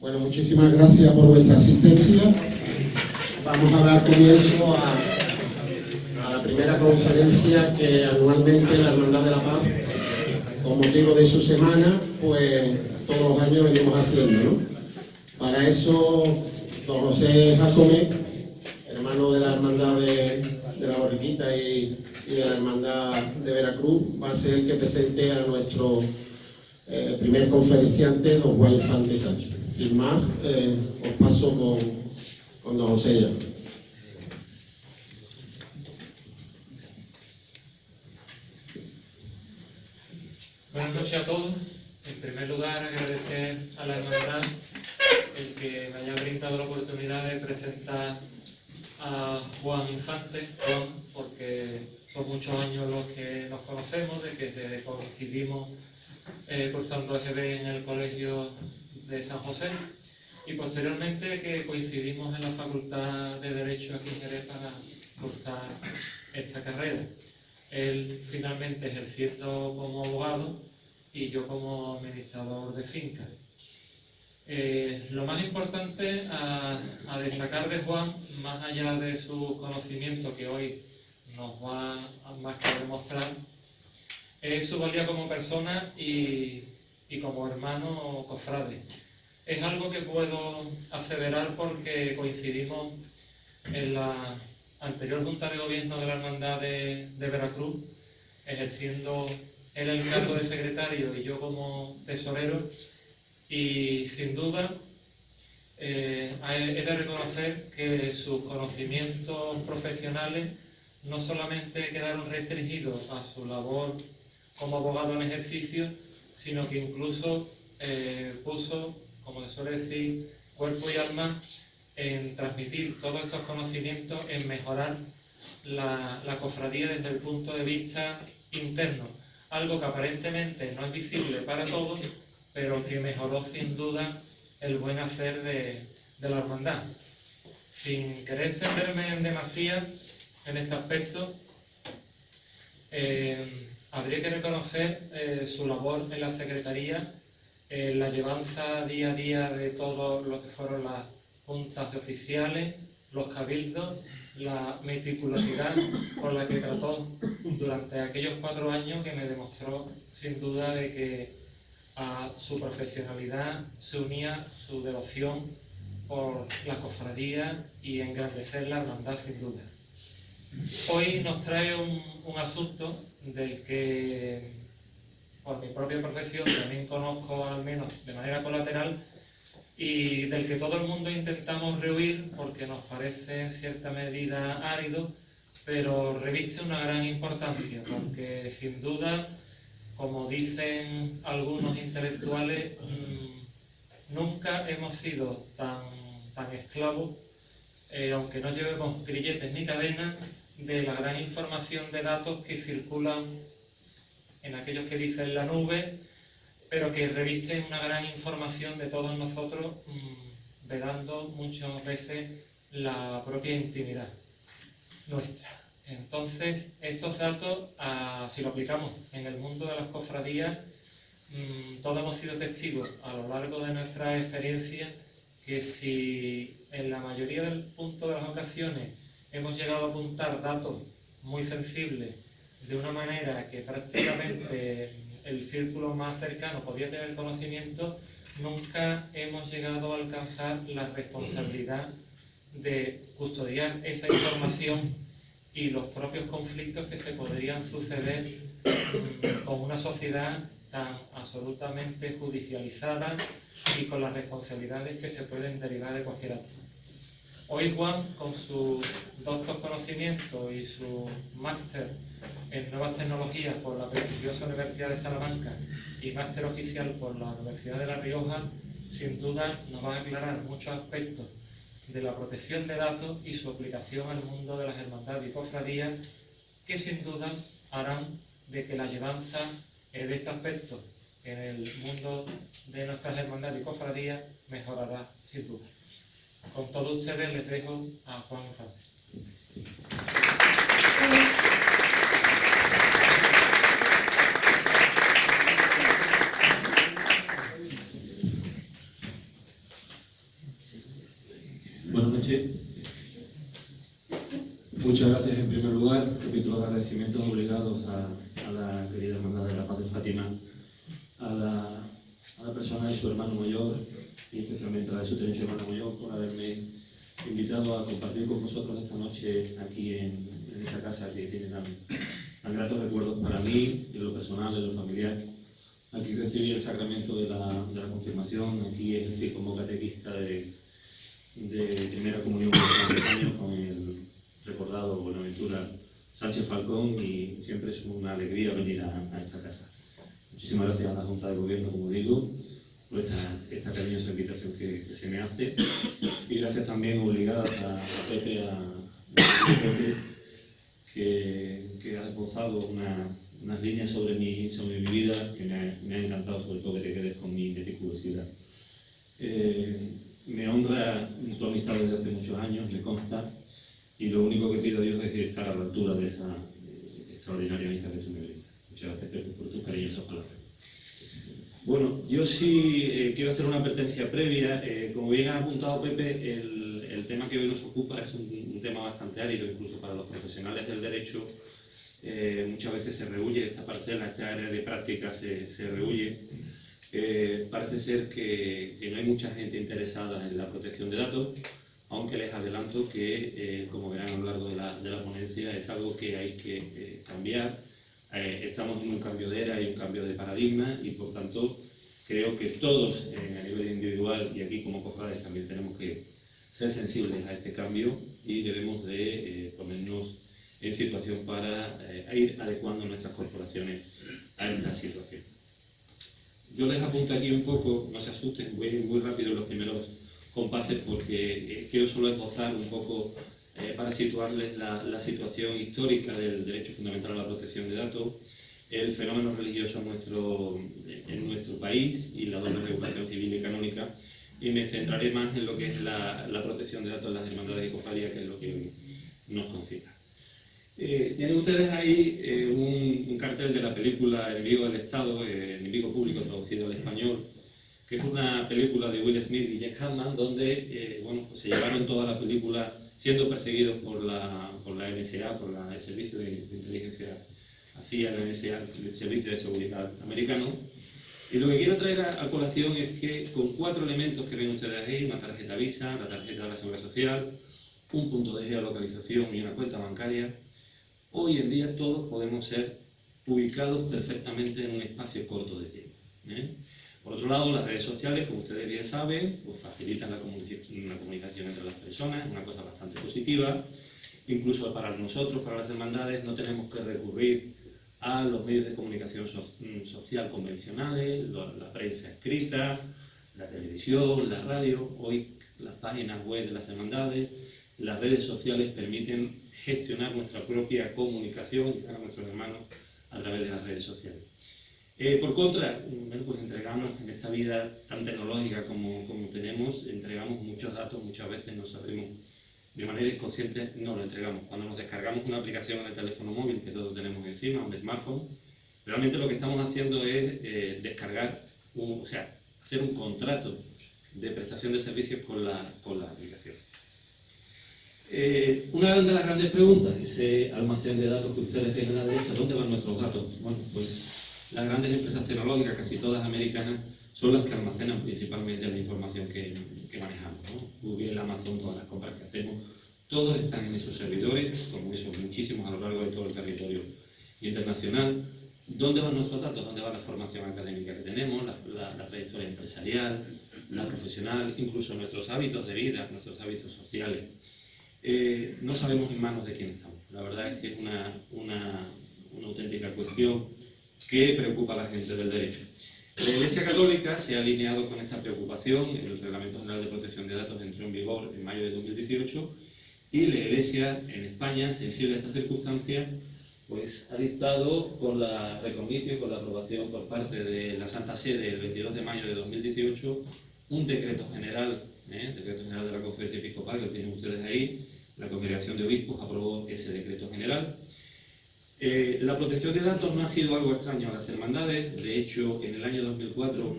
Bueno, muchísimas gracias por vuestra asistencia. Vamos a dar comienzo a la primera conferencia que anualmente la Hermandad de la Paz, con motivo de su semana, pues todos los años venimos haciendo, ¿no? Para eso, don José Jacome, hermano de la Hermandad de la Borriquita y de la Hermandad de Veracruz, va a ser el que presente a nuestro primer conferenciante, don Juan Infante Sánchez. Sin más, os paso con don José ya. Buenas noches a todos. En primer lugar, agradecer a la hermandad el que me haya brindado la oportunidad de presentar a Juan Infante, porque son muchos años los que nos conocemos, de que desde coincidimos cursando EGB en el colegio de San José y posteriormente que coincidimos en la Facultad de Derecho aquí en Jerez para cursar esta carrera. Él finalmente ejerciendo como abogado y yo como administrador de finca. Lo más importante a destacar de Juan, más allá de su conocimiento que hoy nos va más que demostrar, es su valía como persona y como hermano cofrade. Es algo que puedo aseverar porque coincidimos en la anterior Junta de Gobierno de la Hermandad de Veracruz, ejerciendo él el cargo de secretario y yo como tesorero, y sin duda he de reconocer que sus conocimientos profesionales no solamente quedaron restringidos a su labor como abogado en ejercicio, sino que incluso puso, como se suele decir, cuerpo y alma en transmitir todos estos conocimientos, en mejorar la cofradía desde el punto de vista interno, algo que aparentemente no es visible para todos, pero que mejoró sin duda el buen hacer de la hermandad. Sin querer extenderme en demasía en este aspecto, habría que reconocer su labor en la Secretaría, la llevanza día a día de todo lo que fueron las juntas de oficiales, los cabildos, la meticulosidad con la que trató durante aquellos 4 años, que me demostró sin duda de que a su profesionalidad se unía su devoción por la cofradía y engrandecer la hermandad sin duda. Hoy nos trae un asunto del que por mi propia profesión también conozco, al menos de manera colateral, y del que todo el mundo intentamos rehuir porque nos parece en cierta medida árido, pero reviste una gran importancia, porque sin duda, como dicen algunos intelectuales, nunca hemos sido tan esclavos, aunque no llevemos grilletes ni cadenas, de la gran información de datos que circulan en aquellos que dicen la nube, pero que revisten una gran información de todos nosotros, velando muchas veces la propia intimidad nuestra. Entonces, estos datos, si lo aplicamos en el mundo de las cofradías, todos hemos sido testigos a lo largo de nuestra experiencia que si en la mayoría del punto de las ocasiones hemos llegado a apuntar datos muy sensibles de una manera que prácticamente el círculo más cercano podía tener conocimiento, nunca hemos llegado a alcanzar la responsabilidad de custodiar esa información y los propios conflictos que se podrían suceder con una sociedad tan absolutamente judicializada y con las responsabilidades que se pueden derivar de cualquier acto. Hoy Juan, con su doctor conocimiento y su máster en nuevas tecnologías por la prestigiosa Universidad de Salamanca y máster oficial por la Universidad de La Rioja, sin duda nos va a aclarar muchos aspectos de la protección de datos y su aplicación al mundo de las hermandades y cofradías, que sin duda harán de que la llevanza de este aspecto en el mundo de nuestras hermandades y cofradías mejorará sin duda. Con todos ustedes les dejo a Juan Infante. personal, en lo familiar. Aquí recibí el sacramento de la confirmación, aquí ejercí como catequista de primera comunión por 3 años con el recordado Buenaventura Sánchez Falcón, y siempre es una alegría venir a esta casa. Muchísimas gracias a la Junta de Gobierno, como digo, por esta cariñosa invitación que se me hace, y gracias también obligadas a Pepe, que ha esbozado unas líneas sobre mi vida que me ha encantado, sobre todo que te quedes con mi meticulosidad. Me honra tu amistad desde hace muchos años, me consta, y lo único que pido a Dios es estar a la altura de esa extraordinaria amistad que tú me brindas. Muchas gracias, Pepe, por tus cariñosas palabras. Bueno, yo sí quiero hacer una advertencia previa. Como bien ha apuntado Pepe, el tema que hoy nos ocupa es un tema bastante árido, incluso para los profesionales del derecho. Muchas veces se rehúye esta parcela, esta área de práctica se rehúye. Parece ser que no hay mucha gente interesada en la protección de datos, aunque les adelanto que, como verán a lo largo de la ponencia, es algo que hay que cambiar. Estamos en un cambio de era y un cambio de paradigma, y por tanto creo que todos a nivel individual y aquí como cofrades también tenemos que ser sensibles a este cambio, y debemos de ponernos en situación para ir adecuando nuestras corporaciones a esta situación. Yo les apunto aquí un poco, no se asusten, voy muy rápido en los primeros compases porque quiero solo esbozar un poco para situarles la situación histórica del derecho fundamental a la protección de datos, el fenómeno religioso en nuestro país y la doble regulación civil y canónica, y me centraré más en lo que es la protección de datos en las hermandades y cofradías, que es lo que nos concita. Tienen ustedes ahí un cartel de la película Enemigo del Estado, Enemigo Público traducido al español, que es una película de Will Smith y Jack Hanman, donde pues se llevaron toda la película siendo perseguidos por la NSA, por el Servicio de Inteligencia CIA, la NSA, el Servicio de Seguridad americano. Y lo que quiero traer a colación es que con 4 elementos que ven ustedes ahí, una tarjeta Visa, la tarjeta de la Seguridad Social, un punto de geolocalización y una cuenta bancaria, hoy en día todos podemos ser ubicados perfectamente en un espacio corto de tiempo. Por otro lado, las redes sociales, como ustedes bien saben, pues facilitan la comunicación entre las personas, una cosa bastante positiva. Incluso para nosotros, para las hermandades, no tenemos que recurrir a los medios de comunicación social convencionales, la prensa escrita, la televisión, la radio. Hoy las páginas web de las hermandades, las redes sociales permiten gestionar nuestra propia comunicación, llegar a nuestros hermanos a través de las redes sociales. Por contra, pues entregamos en esta vida tan tecnológica como tenemos, entregamos muchos datos, muchas veces no sabemos, de manera inconsciente no lo entregamos. Cuando nos descargamos una aplicación en el teléfono móvil, que todos tenemos encima, un smartphone, realmente lo que estamos haciendo es descargar, hacer un contrato de prestación de servicios con la aplicación. Una de las grandes preguntas, ese almacén de datos que ustedes ven a la derecha, ¿dónde van nuestros datos? Bueno, pues las grandes empresas tecnológicas, casi todas americanas, son las que almacenan principalmente la información que manejamos, ¿no? Google, Amazon, todas las compras que hacemos, todos están en esos servidores, como esos muchísimos a lo largo de todo el territorio internacional. ¿Dónde van nuestros datos? ¿Dónde va la formación académica que tenemos, la trayectoria empresarial, la profesional, incluso nuestros hábitos de vida, nuestros hábitos sociales? No sabemos en manos de quién estamos. La verdad es que es una auténtica cuestión que preocupa a la gente del derecho. La Iglesia Católica se ha alineado con esta preocupación. El Reglamento General de Protección de Datos entró en vigor en mayo de 2018 y la Iglesia en España, sensible a esta circunstancia, pues ha dictado con la recomicio y con la aprobación por parte de la Santa Sede el 22 de mayo de 2018 un decreto general de la Conferencia Episcopal, que tienen ustedes ahí. La Congregación de Obispos aprobó ese decreto general. La protección de datos no ha sido algo extraño a las hermandades. De hecho, en el año 2004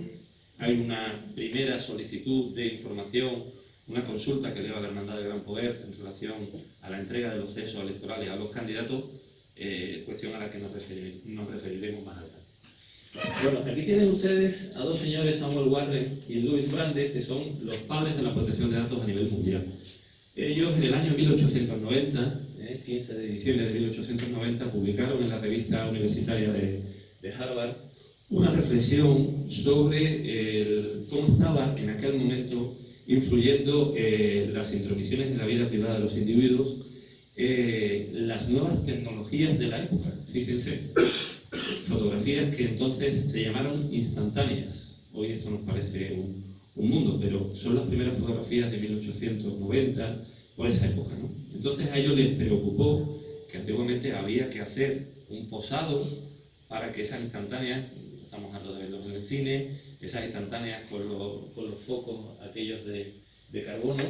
hay una primera solicitud de información, una consulta que eleva la Hermandad del Gran Poder en relación a la entrega de los censos electorales a los candidatos, cuestión a la que nos referiremos más adelante. Bueno, aquí tienen ustedes a 2 señores, Samuel Warren y Louis Brandes, que son los padres de la protección de datos a nivel mundial. Ellos en el año 1890, 15 de diciembre de 1890, publicaron en la revista universitaria de de Harvard, una reflexión sobre cómo estaba en aquel momento influyendo las intromisiones en la vida privada de los individuos, las nuevas tecnologías de la época. Fíjense, fotografías que entonces se llamaron instantáneas. Hoy esto nos parece un mundo, pero son las primeras fotografías de 1890, por esa época, ¿no? Entonces a ellos les preocupó que antiguamente había que hacer un posado para que esas instantáneas, estamos hablando de verlos en el cine, esas instantáneas con los focos aquellos de carbono,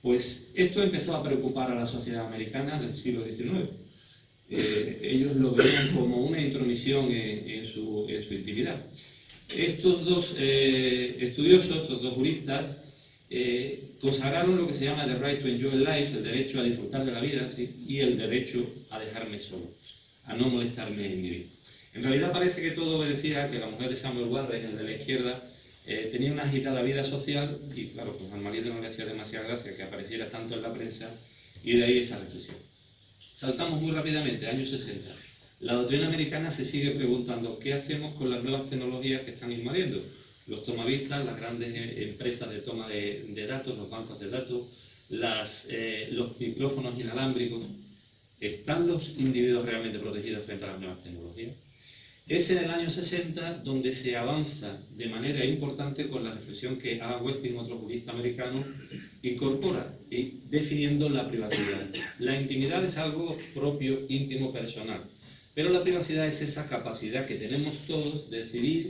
pues esto empezó a preocupar a la sociedad americana del siglo XIX. Ellos lo veían como una intromisión en su intimidad. Estos dos estudiosos, estos dos juristas, consagraron lo que se llama the right to enjoy life, el derecho a disfrutar de la vida, ¿sí? Y el derecho a dejarme solo, a no molestarme en mi vida. En realidad parece que todo obedecía a que la mujer de Samuel Warren, el de la izquierda, tenía una agitada vida social y claro, pues al marido no le hacía demasiada gracia que apareciera tanto en la prensa y de ahí esa reflexión. Saltamos muy rápidamente, años 60. La doctrina americana se sigue preguntando ¿qué hacemos con las nuevas tecnologías que están invadiendo? Los tomavistas, las grandes empresas de toma de datos, los bancos de datos, los micrófonos inalámbricos. ¿Están los individuos realmente protegidos frente a las nuevas tecnologías? Es en el año 60 donde se avanza de manera importante con la reflexión que Adam Westing, otro jurista americano, incorpora, definiendo la privacidad. La intimidad es algo propio, íntimo, personal, pero la privacidad es esa capacidad que tenemos todos de decidir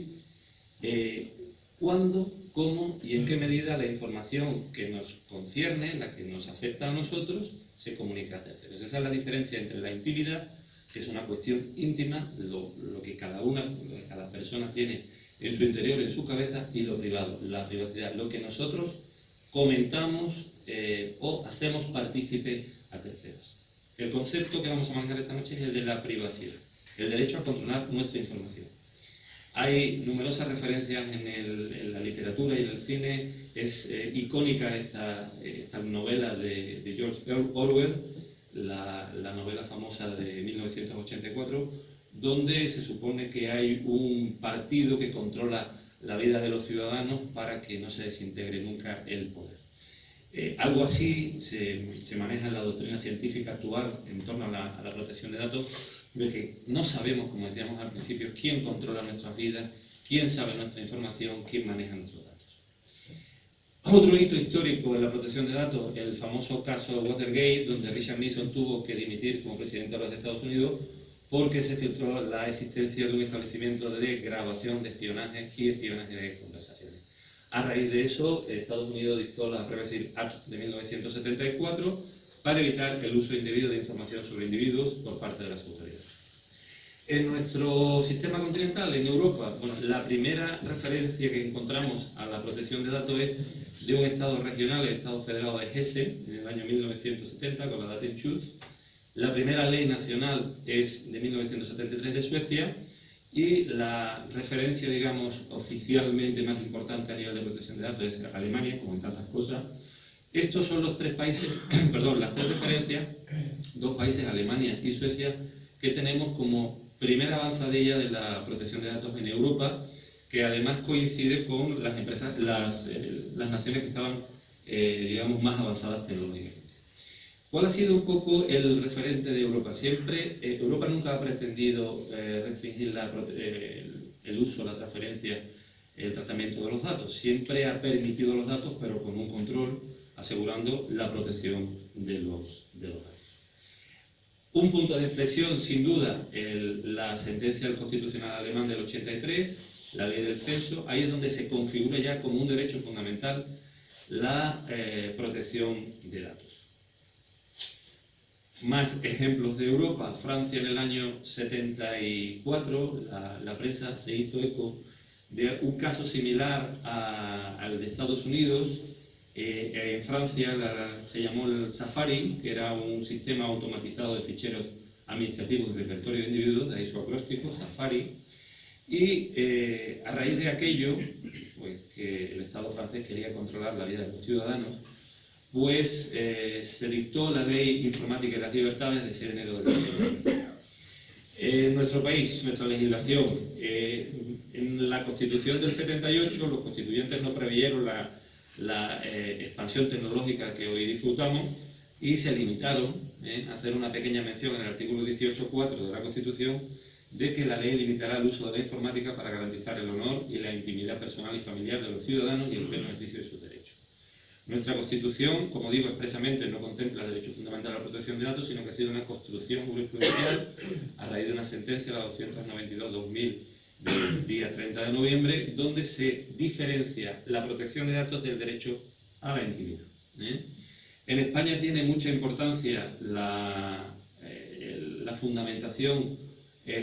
cuándo, cómo y en qué medida la información que nos concierne, la que nos afecta a nosotros, se comunica a terceros. Esa es la diferencia entre la intimidad, que es una cuestión íntima, lo que cada persona tiene en su interior, en su cabeza, y lo privado, la privacidad, lo que nosotros comentamos o hacemos partícipe a terceros. El concepto que vamos a manejar esta noche es el de la privacidad, el derecho a controlar nuestra información. Hay numerosas referencias en la literatura y en el cine. Es icónica esta novela de George Orwell, la novela famosa de 1984, donde se supone que hay un partido que controla la vida de los ciudadanos para que no se desintegre nunca el poder. Algo así se maneja en la doctrina científica actual en torno a la protección de datos, de que no sabemos, como decíamos al principio, quién controla nuestras vidas, quién sabe nuestra información, quién maneja nuestros datos. Otro hito histórico en la protección de datos, el famoso caso Watergate, donde Richard Nixon tuvo que dimitir como presidente de los Estados Unidos porque se filtró la existencia de un establecimiento de grabación de espionaje y espionaje de conversaciones. A raíz de eso, Estados Unidos dictó la Privacy Act de 1974 para evitar el uso indebido de información sobre individuos por parte de las autoridades. En nuestro sistema continental, en Europa, bueno, la primera referencia que encontramos a la protección de datos es de un Estado regional, el Estado Federado de Hesse, en el año 1970, con la Datenschutz. La primera ley nacional es de 1973 de Suecia, y la referencia, digamos, oficialmente más importante a nivel de protección de datos es Alemania, como en tantas cosas. Estos son los tres países, perdón, las tres referencias, dos países, Alemania y Suecia, que tenemos como primera avanzadilla de la protección de datos en Europa, que además coincide con las empresas, las naciones que estaban, digamos, más avanzadas tecnológicamente. ¿Cuál ha sido un poco el referente de Europa? Siempre, Europa nunca ha pretendido restringir el uso, la transferencia, el tratamiento de los datos. Siempre ha permitido los datos, pero con un control, asegurando la protección de los datos. Un punto de inflexión, sin duda, la sentencia del Constitucional alemán del 83, la ley del censo. Ahí es donde se configura ya como un derecho fundamental la protección de datos. Más ejemplos de Europa. Francia, en el año 74, la prensa se hizo eco de un caso similar al de Estados Unidos. En Francia se llamó el Safari, que era un sistema automatizado de ficheros administrativos de repertorio de individuos, de ahí su acróstico, Safari. Y a raíz de aquello, pues que el Estado francés quería controlar la vida de los ciudadanos, pues se dictó la Ley Informática y las Libertades de 6 de enero del 2009. En nuestro país, nuestra legislación, en la Constitución del 78, los constituyentes no previeron la expansión tecnológica que hoy disfrutamos y se limitaron a hacer una pequeña mención en el artículo 18.4 de la Constitución de que la ley limitará el uso de la informática para garantizar el honor y la intimidad personal y familiar de los ciudadanos y el pleno ejercicio de sus derechos. Nuestra Constitución, como digo expresamente, no contempla el derecho fundamental a la protección de datos, sino que ha sido una construcción jurisprudencial a raíz de una sentencia, la 292/2000, del día 30 de noviembre, donde se diferencia la protección de datos del derecho a la intimidad. En España tiene mucha importancia la fundamentación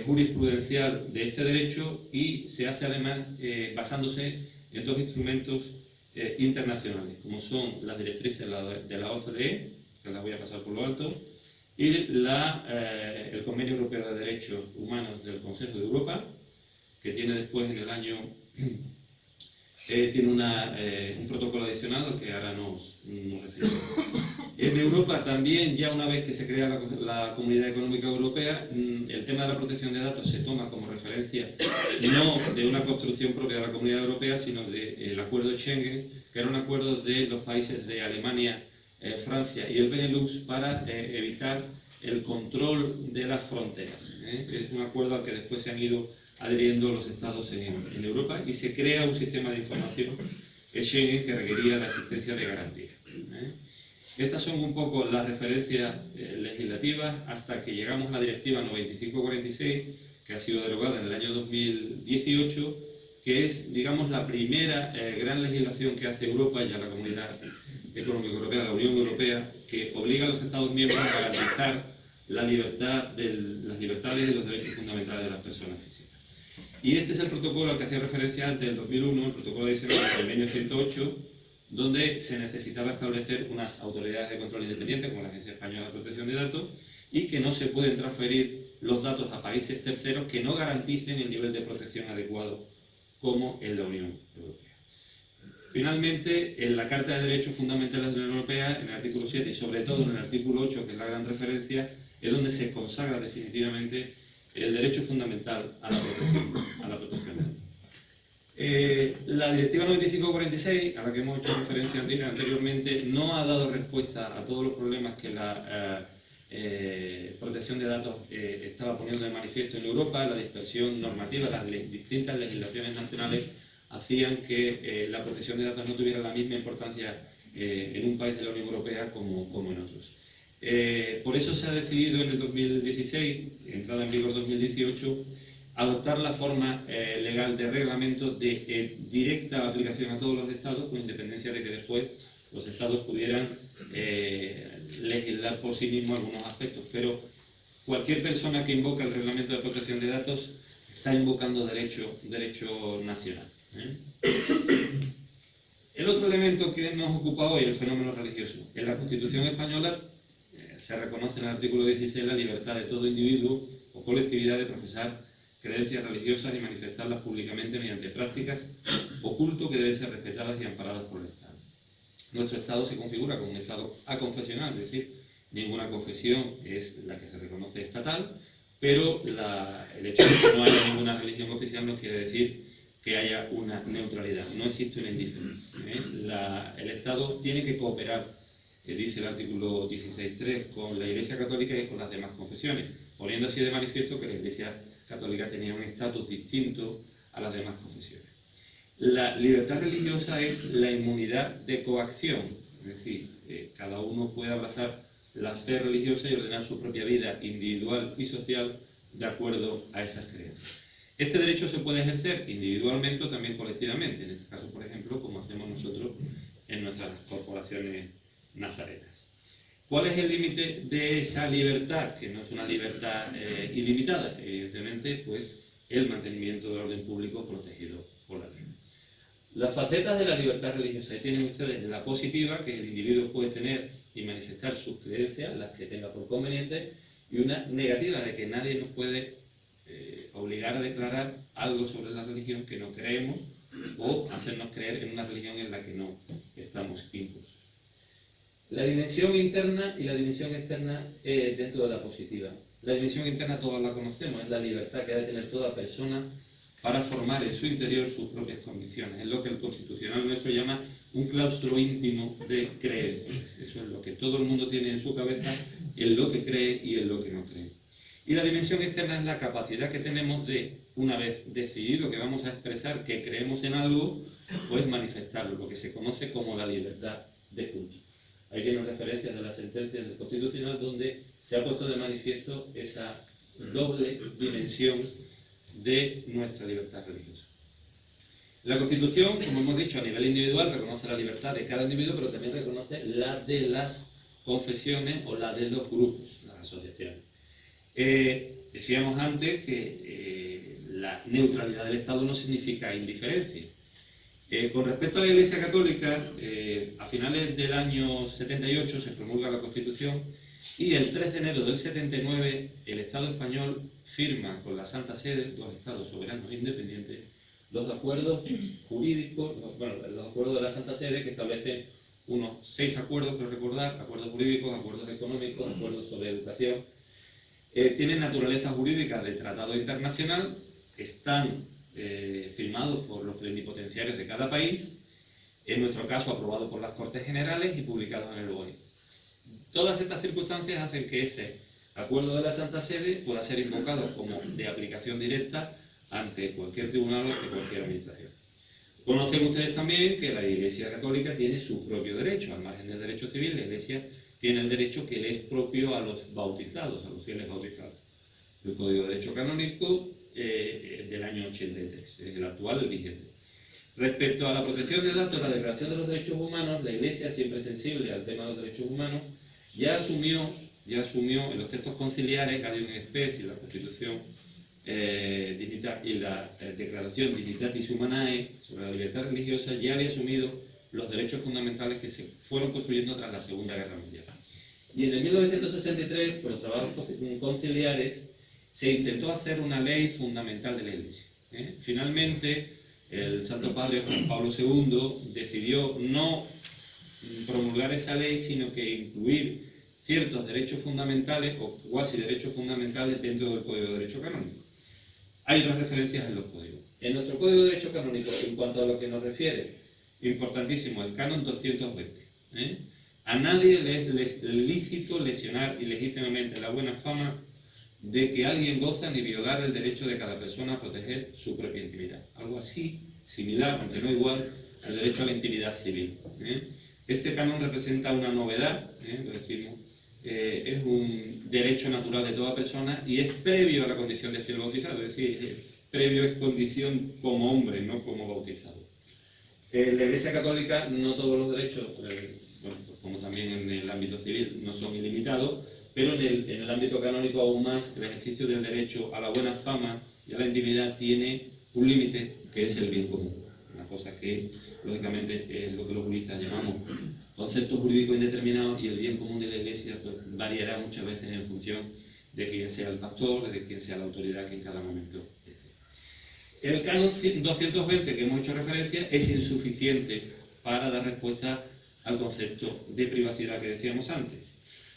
jurisprudencial de este derecho y se hace además basándose en dos instrumentos internacionales, como son las directrices de la OCDE, que las voy a pasar por lo alto, y el Convenio Europeo de Derechos Humanos del Consejo de Europa, que tiene después en el año tiene un protocolo adicional al que ahora nos referimos. En Europa también, ya una vez que se crea la Comunidad Económica Europea, el tema de la protección de datos se toma como referencia no de una construcción propia de la Comunidad Europea, sino del Acuerdo de Schengen, que era un acuerdo de los países de Alemania, Francia y el Benelux para evitar el control de las fronteras. Es un acuerdo al que después se han ido adhiriendo los estados en Europa y se crea un sistema de información Schengen que requería la existencia de garantías. Estas son un poco las referencias legislativas hasta que llegamos a la Directiva 95/46, que ha sido derogada en el año 2018, que es, digamos, la primera gran legislación que hace Europa, ya la Comunidad Económica Europea, la Unión Europea, que obliga a los Estados miembros a garantizar las libertades y los derechos fundamentales de las personas físicas. Y este es el protocolo al que hacía referencia antes, del 2001, el protocolo adicional del convenio 108, donde se necesitaba establecer unas autoridades de control independientes, como la Agencia Española de Protección de Datos, y que no se pueden transferir los datos a países terceros que no garanticen el nivel de protección adecuado como en la Unión Europea. Finalmente, en la Carta de Derechos Fundamentales de la Unión Europea, en el artículo 7 y sobre todo en el artículo 8, que es la gran referencia, es donde se consagra definitivamente el derecho fundamental a la protección de datos. La Directiva 95/46, a la que hemos hecho referencia anteriormente, no ha dado respuesta a todos los problemas que la protección de datos estaba poniendo de manifiesto en Europa. La dispersión normativa, las distintas legislaciones nacionales hacían que la protección de datos no tuviera la misma importancia en un país de la Unión Europea como en otros. Por eso se ha decidido en el 2016, entrada en vigor 2018, adoptar la forma legal de reglamento de directa aplicación a todos los estados, con independencia de que después los estados pudieran legislar por sí mismos algunos aspectos. Pero cualquier persona que invoca el reglamento de protección de datos está invocando derecho nacional. El otro elemento que nos ocupa hoy es el fenómeno religioso. En la Constitución española se reconoce en el artículo 16 la libertad de todo individuo o colectividad de profesar creencias religiosas y manifestarlas públicamente mediante prácticas o culto que deben ser respetadas y amparadas por el Estado. Nuestro Estado se configura como un Estado aconfesional, es decir, ninguna confesión es la que se reconoce estatal, pero el hecho de que no haya ninguna religión oficial no quiere decir que haya una neutralidad, no existe una indiferencia. El Estado tiene que cooperar, dice el artículo 16.3, con la Iglesia Católica y con las demás confesiones, poniendo así de manifiesto que la Iglesia Católica tenía un estatus distinto a las demás confesiones. La libertad religiosa es la inmunidad de coacción, es decir, cada uno puede abrazar la fe religiosa y ordenar su propia vida individual y social de acuerdo a esas creencias. Este derecho se puede ejercer individualmente o también colectivamente, en este caso, por ejemplo, como hacemos nosotros en nuestras corporaciones nazarenas. ¿Cuál es el límite de esa libertad? Que no es una libertad ilimitada, evidentemente, pues el mantenimiento del orden público protegido por la ley. Las facetas de la libertad religiosa, ahí tienen ustedes la positiva, que el individuo puede tener y manifestar sus creencias, las que tenga por conveniente, y una negativa, de que nadie nos puede obligar a declarar algo sobre la religión que no creemos o hacernos creer en una religión en la que no estamos inclusos. La dimensión interna y la dimensión externa dentro de la positiva. La dimensión interna todos la conocemos, es la libertad que ha de tener toda persona para formar en su interior sus propias convicciones. Es lo que el Constitucional nuestro llama un claustro íntimo de creencias. Eso es lo que todo el mundo tiene en su cabeza, en lo que cree y en lo que no cree. Y la dimensión externa es la capacidad que tenemos de, una vez decidido que vamos a expresar que creemos en algo, pues manifestarlo, lo que se conoce como la libertad de culto. Ahí tienen referencias de las sentencias del Constitucional donde se ha puesto de manifiesto esa doble dimensión de nuestra libertad religiosa. La Constitución, como hemos dicho, a nivel individual reconoce la libertad de cada individuo, pero también reconoce la de las confesiones o la de los grupos, las asociaciones. Decíamos antes que la neutralidad del Estado no significa indiferencia. Con respecto a la Iglesia Católica, a finales del año 78 se promulga la Constitución y el 3 de enero del 79 el Estado español firma con la Santa Sede, dos estados soberanos e independientes, los acuerdos jurídicos, los acuerdos de la Santa Sede que establecen unos 6 acuerdos, quiero recordar, acuerdos jurídicos, acuerdos económicos, acuerdos sobre educación. Tienen naturaleza jurídica de tratado internacional, están firmados por los plenipotenciarios de cada país, en nuestro caso aprobados por las Cortes Generales y publicados en el BOE. Todas estas circunstancias hacen que ese acuerdo de la Santa Sede pueda ser invocado como de aplicación directa ante cualquier tribunal o ante cualquier administración. Conocen ustedes también que la Iglesia Católica tiene su propio derecho, al margen del derecho civil, la Iglesia tiene el derecho que le es propio a los bautizados, a los fieles bautizados. El Código de Derecho Canónico del año 83, es el actual, el vigente. Respecto a la protección de datos, la Declaración de los Derechos Humanos, la Iglesia, siempre sensible al tema de los derechos humanos, ya asumió en los textos conciliares, Gaudium et Spes y la Constitución y la Declaración Dignitatis Humanae sobre la libertad religiosa, ya había asumido los derechos fundamentales que se fueron construyendo tras la Segunda Guerra Mundial. Y en el 1963, por los trabajos conciliares, se intentó hacer una ley fundamental de la Iglesia. Finalmente, el Santo Padre Juan Pablo II decidió no promulgar esa ley, sino que incluir ciertos derechos fundamentales o cuasi derechos fundamentales dentro del Código de Derecho Canónico. Hay otras referencias en los códigos. En nuestro Código de Derecho Canónico, en cuanto a lo que nos refiere, importantísimo, el canon 220. A nadie le es lícito lesionar ilegítimamente la buena fama de que alguien goza ni violar el derecho de cada persona a proteger su propia intimidad. Algo así, similar, aunque no igual, al derecho a la intimidad civil. Este canon representa una novedad, lo decimos, es un derecho natural de toda persona y es previo a la condición de fiel bautizado, es decir, previo es condición como hombre, no como bautizado. En la Iglesia Católica no todos los derechos, bueno, pues como también en el ámbito civil, no son ilimitados, pero en el ámbito canónico aún más, el ejercicio del derecho a la buena fama y a la intimidad tiene un límite que es el bien común, una cosa que lógicamente es lo que los juristas llamamos conceptos jurídicos indeterminados, y el bien común de la Iglesia pues, variará muchas veces en función de quién sea el pastor, de quién sea la autoridad que en cada momento esté. El canon 220 que hemos hecho referencia es insuficiente para dar respuesta al concepto de privacidad que decíamos antes.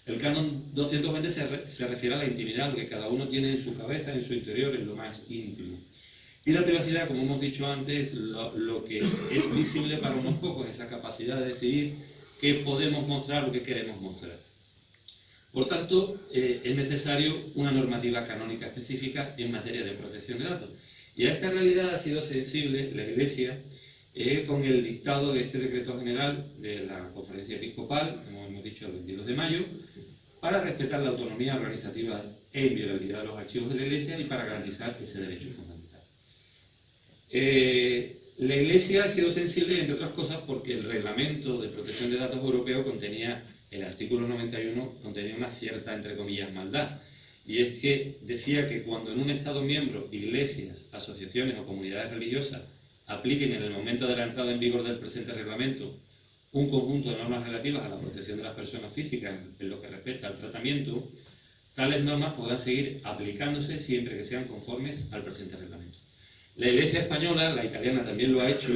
El canon 220 se refiere a la intimidad, lo que cada uno tiene en su cabeza, en su interior, en lo más íntimo. Y la privacidad, como hemos dicho antes, lo que es visible para unos pocos, esa capacidad de decidir qué podemos mostrar o qué queremos mostrar. Por tanto, es necesario una normativa canónica específica en materia de protección de datos. Y a esta realidad ha sido sensible la Iglesia con el dictado de este decreto general de la Conferencia Episcopal, como hemos dicho, el 22 de mayo, para respetar la autonomía organizativa e inviolabilidad de los archivos de la Iglesia y para garantizar ese derecho fundamental. La Iglesia ha sido sensible, entre otras cosas, porque el Reglamento de Protección de Datos Europeo contenía, el artículo 91, contenía una cierta, entre comillas, maldad. Y es que decía que cuando en un Estado miembro, iglesias, asociaciones o comunidades religiosas apliquen en el momento de la entrada en vigor del presente reglamento un conjunto de normas relativas a la protección de las personas físicas en lo que respecta al tratamiento, tales normas podrán seguir aplicándose siempre que sean conformes al presente reglamento. La Iglesia española, la italiana también lo ha hecho,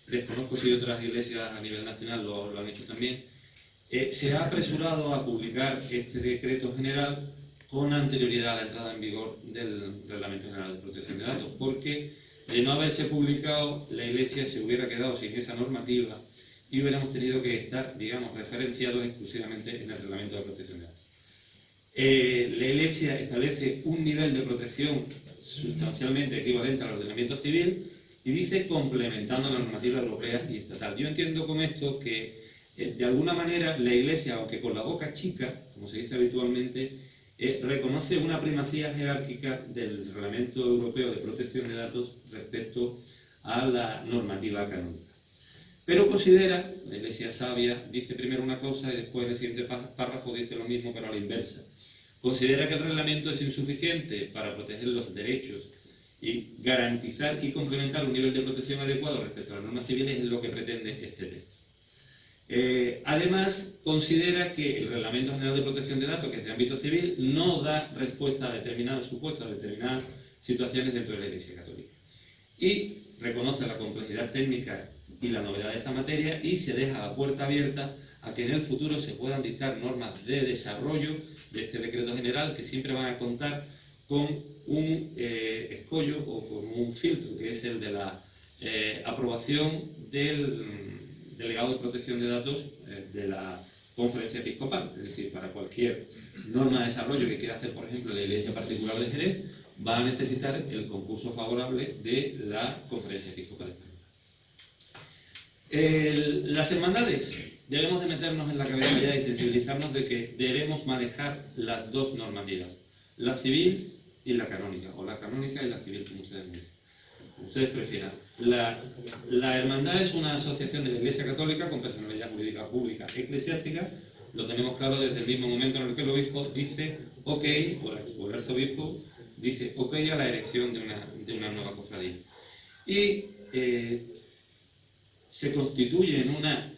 desconozco si otras iglesias a nivel nacional lo han hecho también, se ha apresurado a publicar este decreto general con anterioridad a la entrada en vigor del Reglamento General de Protección de Datos, porque de no haberse publicado, la Iglesia se hubiera quedado sin esa normativa y hubiéramos tenido que estar, digamos, referenciados exclusivamente en el Reglamento de Protección de Datos. La Iglesia establece un nivel de protección sustancialmente equivalente al ordenamiento civil y dice complementando la normativa europea y estatal. Yo entiendo con esto que de alguna manera la Iglesia, aunque con la boca chica, como se dice habitualmente, reconoce una primacía jerárquica del Reglamento Europeo de Protección de Datos respecto a la normativa canónica. Pero considera, la Iglesia sabia, dice primero una cosa y después el siguiente párrafo dice lo mismo pero a la inversa. Considera que el reglamento es insuficiente para proteger los derechos y garantizar y complementar un nivel de protección adecuado respecto a las normas civiles, es lo que pretende este texto. Además, considera que el Reglamento General de Protección de Datos, que es de ámbito civil, no da respuesta a determinados supuestos, a determinadas situaciones dentro de la Iglesia Católica. Y reconoce la complejidad técnica y la novedad de esta materia y se deja la puerta abierta a que en el futuro se puedan dictar normas de desarrollo de este decreto general que siempre van a contar con un escollo o con un filtro, que es el de la aprobación del delegado de protección de datos de la Conferencia Episcopal. Es decir, para cualquier norma de desarrollo que quiera hacer, por ejemplo, la Iglesia Particular de Jerez, va a necesitar el concurso favorable de la Conferencia Episcopal Española. Las hermandades, debemos de meternos en la cabeza ya y sensibilizarnos de que debemos manejar las dos normativas, la civil y la canónica, o la canónica y la civil, como ustedes me dicen. Ustedes prefieran. La hermandad es una asociación de la Iglesia Católica con personalidad jurídica pública eclesiástica. Lo tenemos claro desde el mismo momento en el que el obispo dice ok, o el arzobispo dice ok a la erección de una nueva cofradía. Y se constituye en una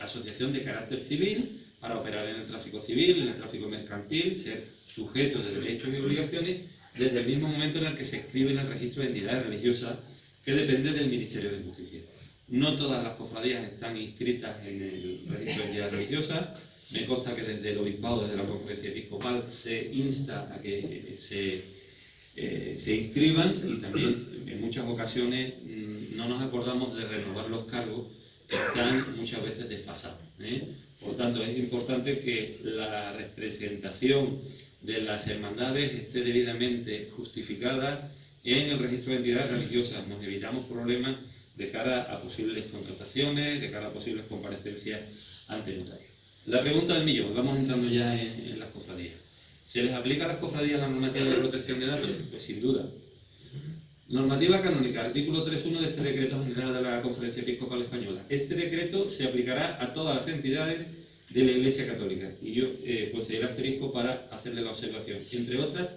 asociación de carácter civil para operar en el tráfico civil, en el tráfico mercantil, ser sujeto de derechos y obligaciones desde el mismo momento en el que se escribe en el registro de entidades religiosas que depende del Ministerio de Justicia. No todas las cofradías están inscritas en el registro de entidades religiosas. Me consta que desde el obispado, desde la Conferencia Episcopal, se insta a que se inscriban y también en muchas ocasiones no nos acordamos de renovar los cargos que están muchas veces desfasados. Por tanto, es importante que la representación de las hermandades esté debidamente justificada en el registro de entidades religiosas. Nos evitamos problemas de cara a posibles contrataciones, de cara a posibles comparecencias ante notario. La pregunta del millón, vamos entrando ya en las cofradías. ¿Se les aplica a las cofradías la normativa de protección de datos? Pues sin duda. Normativa canónica, artículo 3.1 de este decreto general de la Conferencia Episcopal Española. Este decreto se aplicará a todas las entidades de la Iglesia Católica. Y yo pondré el asterisco para hacerle la observación. Entre otras,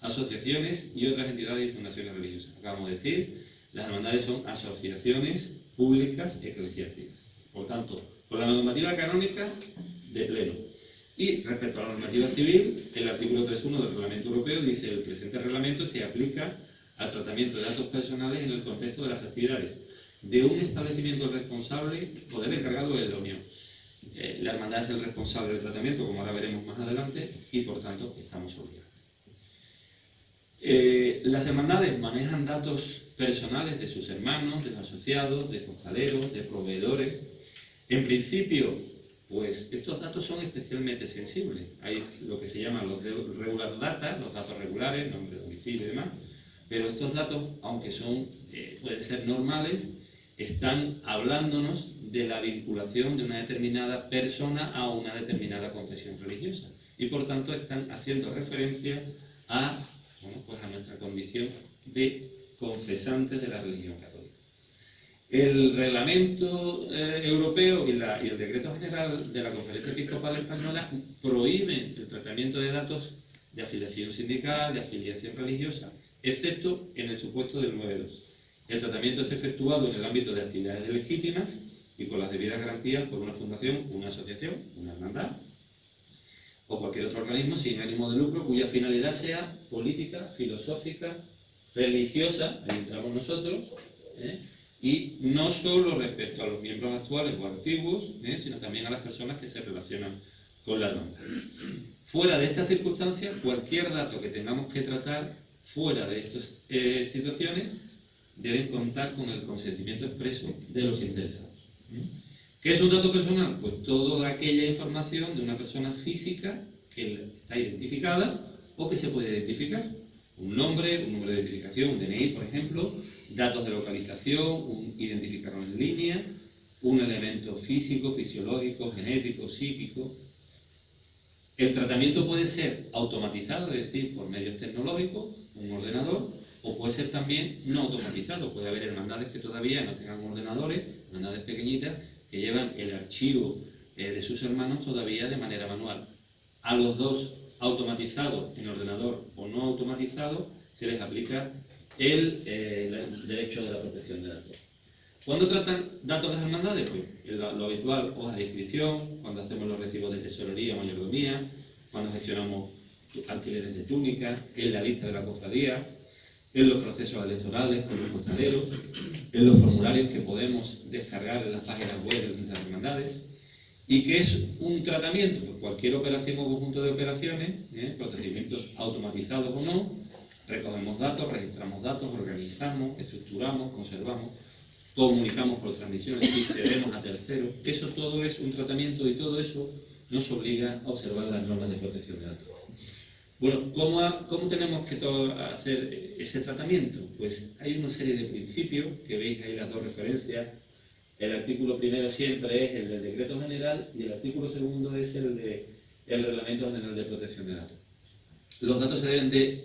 asociaciones y otras entidades y fundaciones religiosas. Acabamos de decir, las hermandades son asociaciones públicas eclesiásticas. Por tanto, con la normativa canónica, de pleno. Y respecto a la normativa civil, el artículo 3.1 del Reglamento Europeo dice: el presente reglamento se aplica al tratamiento de datos personales en el contexto de las actividades de un establecimiento responsable o del encargado de la Unión. La hermandad es el responsable del tratamiento, como ahora veremos más adelante, y por tanto estamos obligados. Las hermandades manejan datos personales de sus hermanos, de los asociados, de costaleros, de proveedores. En principio, pues estos datos son especialmente sensibles. Hay lo que se llaman los regular data, los datos regulares, nombre, domicilio y demás. Pero estos datos, aunque pueden ser normales, están hablándonos de la vinculación de una determinada persona a una determinada confesión religiosa. Y por tanto están haciendo referencia a nuestra condición de confesantes de la religión católica. El reglamento europeo y el decreto general de la Conferencia Episcopal Española prohíben el tratamiento de datos de afiliación sindical, de afiliación religiosa, excepto en el supuesto del 9.2. El tratamiento es efectuado en el ámbito de actividades legítimas y con las debidas garantías por una fundación, una asociación, una hermandad o cualquier otro organismo sin ánimo de lucro cuya finalidad sea política, filosófica, religiosa, ahí entramos nosotros, y no solo respecto a los miembros actuales o antiguos, sino también a las personas que se relacionan con la hermandad. Fuera de estas circunstancias, cualquier dato que tengamos que tratar fuera de estas situaciones deben contar con el consentimiento expreso de los interesados. ¿Qué es un dato personal? Pues toda aquella información de una persona física que está identificada o que se puede identificar. Un nombre, un número de identificación, un DNI, por ejemplo, datos de localización, un identificador en línea, un elemento físico, fisiológico, genético, psíquico. El tratamiento puede ser automatizado, es decir, por medios tecnológicos, un ordenador, o puede ser también no automatizado. Puede haber hermandades que todavía no tengan ordenadores, hermandades pequeñitas, que llevan el archivo de sus hermanos todavía de manera manual. A los dos, automatizados en ordenador o no automatizado, se les aplica el derecho de la protección de datos. ¿Cuándo tratan datos de las hermandades? Pues lo habitual, hojas de inscripción, cuando hacemos los recibos de tesorería o mayordomía, cuando gestionamos alquileres de túnica, en la lista de la cofradía, en los procesos electorales con los costaleros, en los formularios que podemos descargar en las páginas web de las hermandades. ¿Y qué es un tratamiento? Pues cualquier operación o conjunto de operaciones, procedimientos automatizados o no, recogemos datos, registramos datos, organizamos, estructuramos, conservamos, comunicamos por transmisiones y cedemos a terceros. Eso todo es un tratamiento y todo eso nos obliga a observar las normas de protección de datos. Bueno, ¿cómo tenemos que hacer ese tratamiento? Pues hay una serie de principios, que veis ahí las dos referencias. El artículo primero siempre es el del decreto general y el artículo segundo es el del reglamento general de protección de datos. Los datos se deben de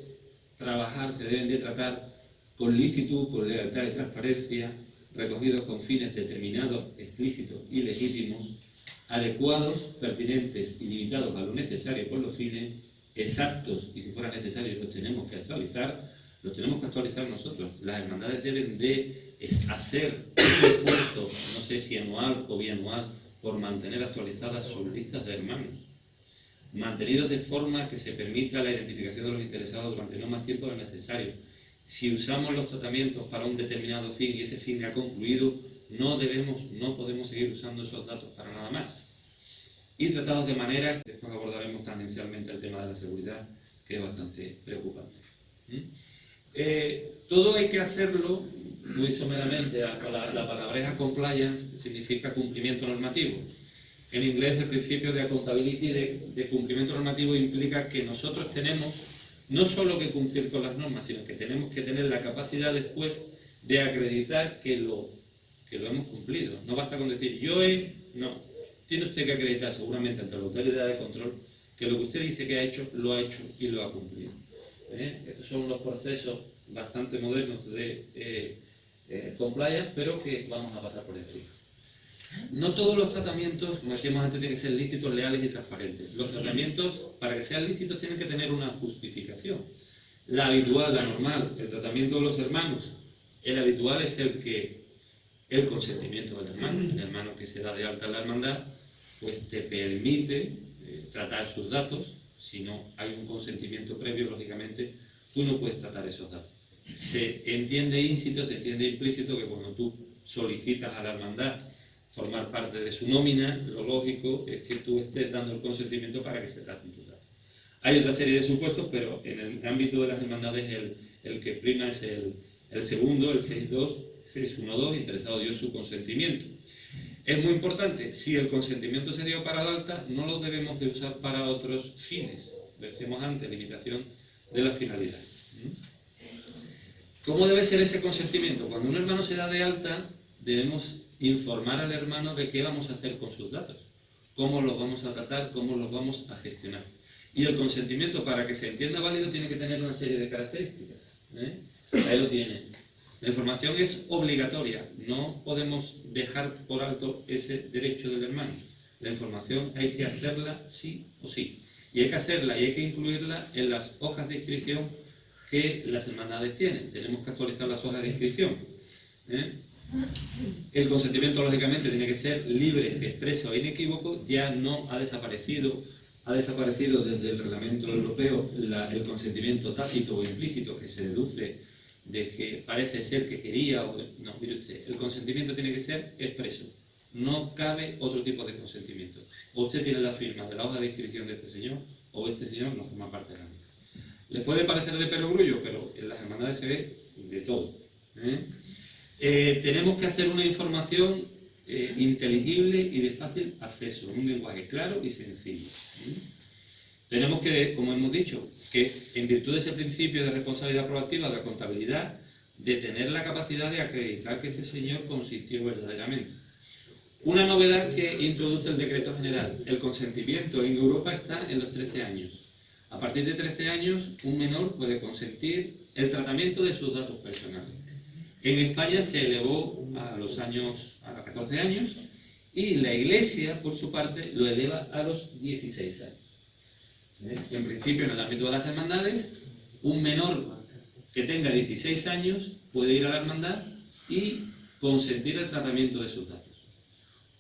trabajar, se deben de tratar con licitud, con lealtad y transparencia, recogidos con fines determinados, explícitos y legítimos, adecuados, pertinentes y limitados a lo necesario por los fines, exactos, y si fuera necesario los tenemos que actualizar nosotros. Las hermandades deben de hacer un esfuerzo, no sé si anual o bianual, por mantener actualizadas sus listas de hermanos, mantenidos de forma que se permita la identificación de los interesados durante no más tiempo de lo necesario. Si usamos los tratamientos para un determinado fin y ese fin ha concluido, no podemos seguir usando esos datos para nada más. Y tratados de manera, después abordaremos tangencialmente el tema de la seguridad, que es bastante preocupante. Todo hay que hacerlo muy someramente. La palabreja compliance significa cumplimiento normativo. En inglés el principio de accountability de cumplimiento normativo implica que nosotros tenemos no solo que cumplir con las normas, sino que tenemos que tener la capacidad después de acreditar que lo hemos cumplido. No basta con decir no. Tiene usted que acreditar seguramente ante la autoridad de control que lo que usted dice que ha hecho, lo ha hecho y lo ha cumplido. Estos son los procesos bastante modernos de compliance, pero que vamos a pasar por encima. No todos los tratamientos, como decíamos antes, tienen que ser lícitos, leales y transparentes. Los tratamientos, para que sean lícitos, tienen que tener una justificación. La habitual, la normal, el tratamiento de los hermanos, el habitual es el consentimiento del hermano. El hermano que se da de alta en la hermandad, pues te permite tratar sus datos. Si no hay un consentimiento previo, lógicamente, tú no puedes tratar esos datos. Se entiende íncito, se entiende implícito que cuando tú solicitas a la hermandad formar parte de su nómina, lo lógico es que tú estés dando el consentimiento para que se traten tus datos. Hay otra serie de supuestos, pero en el ámbito de las hermandades el que prima es el segundo, el 6.2, 6.1.2, interesado dio su consentimiento. Es muy importante, si el consentimiento se dio para el alta, no lo debemos de usar para otros fines. Lo decíamos antes, limitación de la finalidad. ¿Cómo debe ser ese consentimiento? Cuando un hermano se da de alta, debemos informar al hermano de qué vamos a hacer con sus datos, cómo los vamos a tratar, cómo los vamos a gestionar. Y el consentimiento, para que se entienda válido, tiene que tener una serie de características. Ahí lo tienen. La información es obligatoria, no podemos dejar por alto ese derecho del hermano. La información hay que hacerla sí o sí. Y hay que hacerla y hay que incluirla en las hojas de inscripción que las hermandades tienen. Tenemos que actualizar las hojas de inscripción. El consentimiento, lógicamente, tiene que ser libre, expreso e inequívoco. Ya no ha desaparecido desde el reglamento europeo el consentimiento tácito o implícito que se deduce de que parece ser que quería o no. Mire usted, el consentimiento tiene que ser expreso. No cabe otro tipo de consentimiento. O usted tiene la firma de la hoja de inscripción de este señor, o este señor no forma parte de la misma. Les puede parecer de perogrullo, pero en las hermandades se ve de todo. Tenemos que hacer una información inteligible y de fácil acceso, en un lenguaje claro y sencillo. Tenemos que, como hemos dicho, que en virtud de ese principio de responsabilidad proactiva de la contabilidad, de tener la capacidad de acreditar que este señor consistió verdaderamente. Una novedad que introduce el decreto general, el consentimiento en Europa está en los 13 años. A partir de 13 años, un menor puede consentir el tratamiento de sus datos personales. En España se elevó a los 14 años, y la Iglesia, por su parte, lo eleva a los 16 años. En principio, en el ámbito de las hermandades, un menor que tenga 16 años puede ir a la hermandad y consentir el tratamiento de sus datos.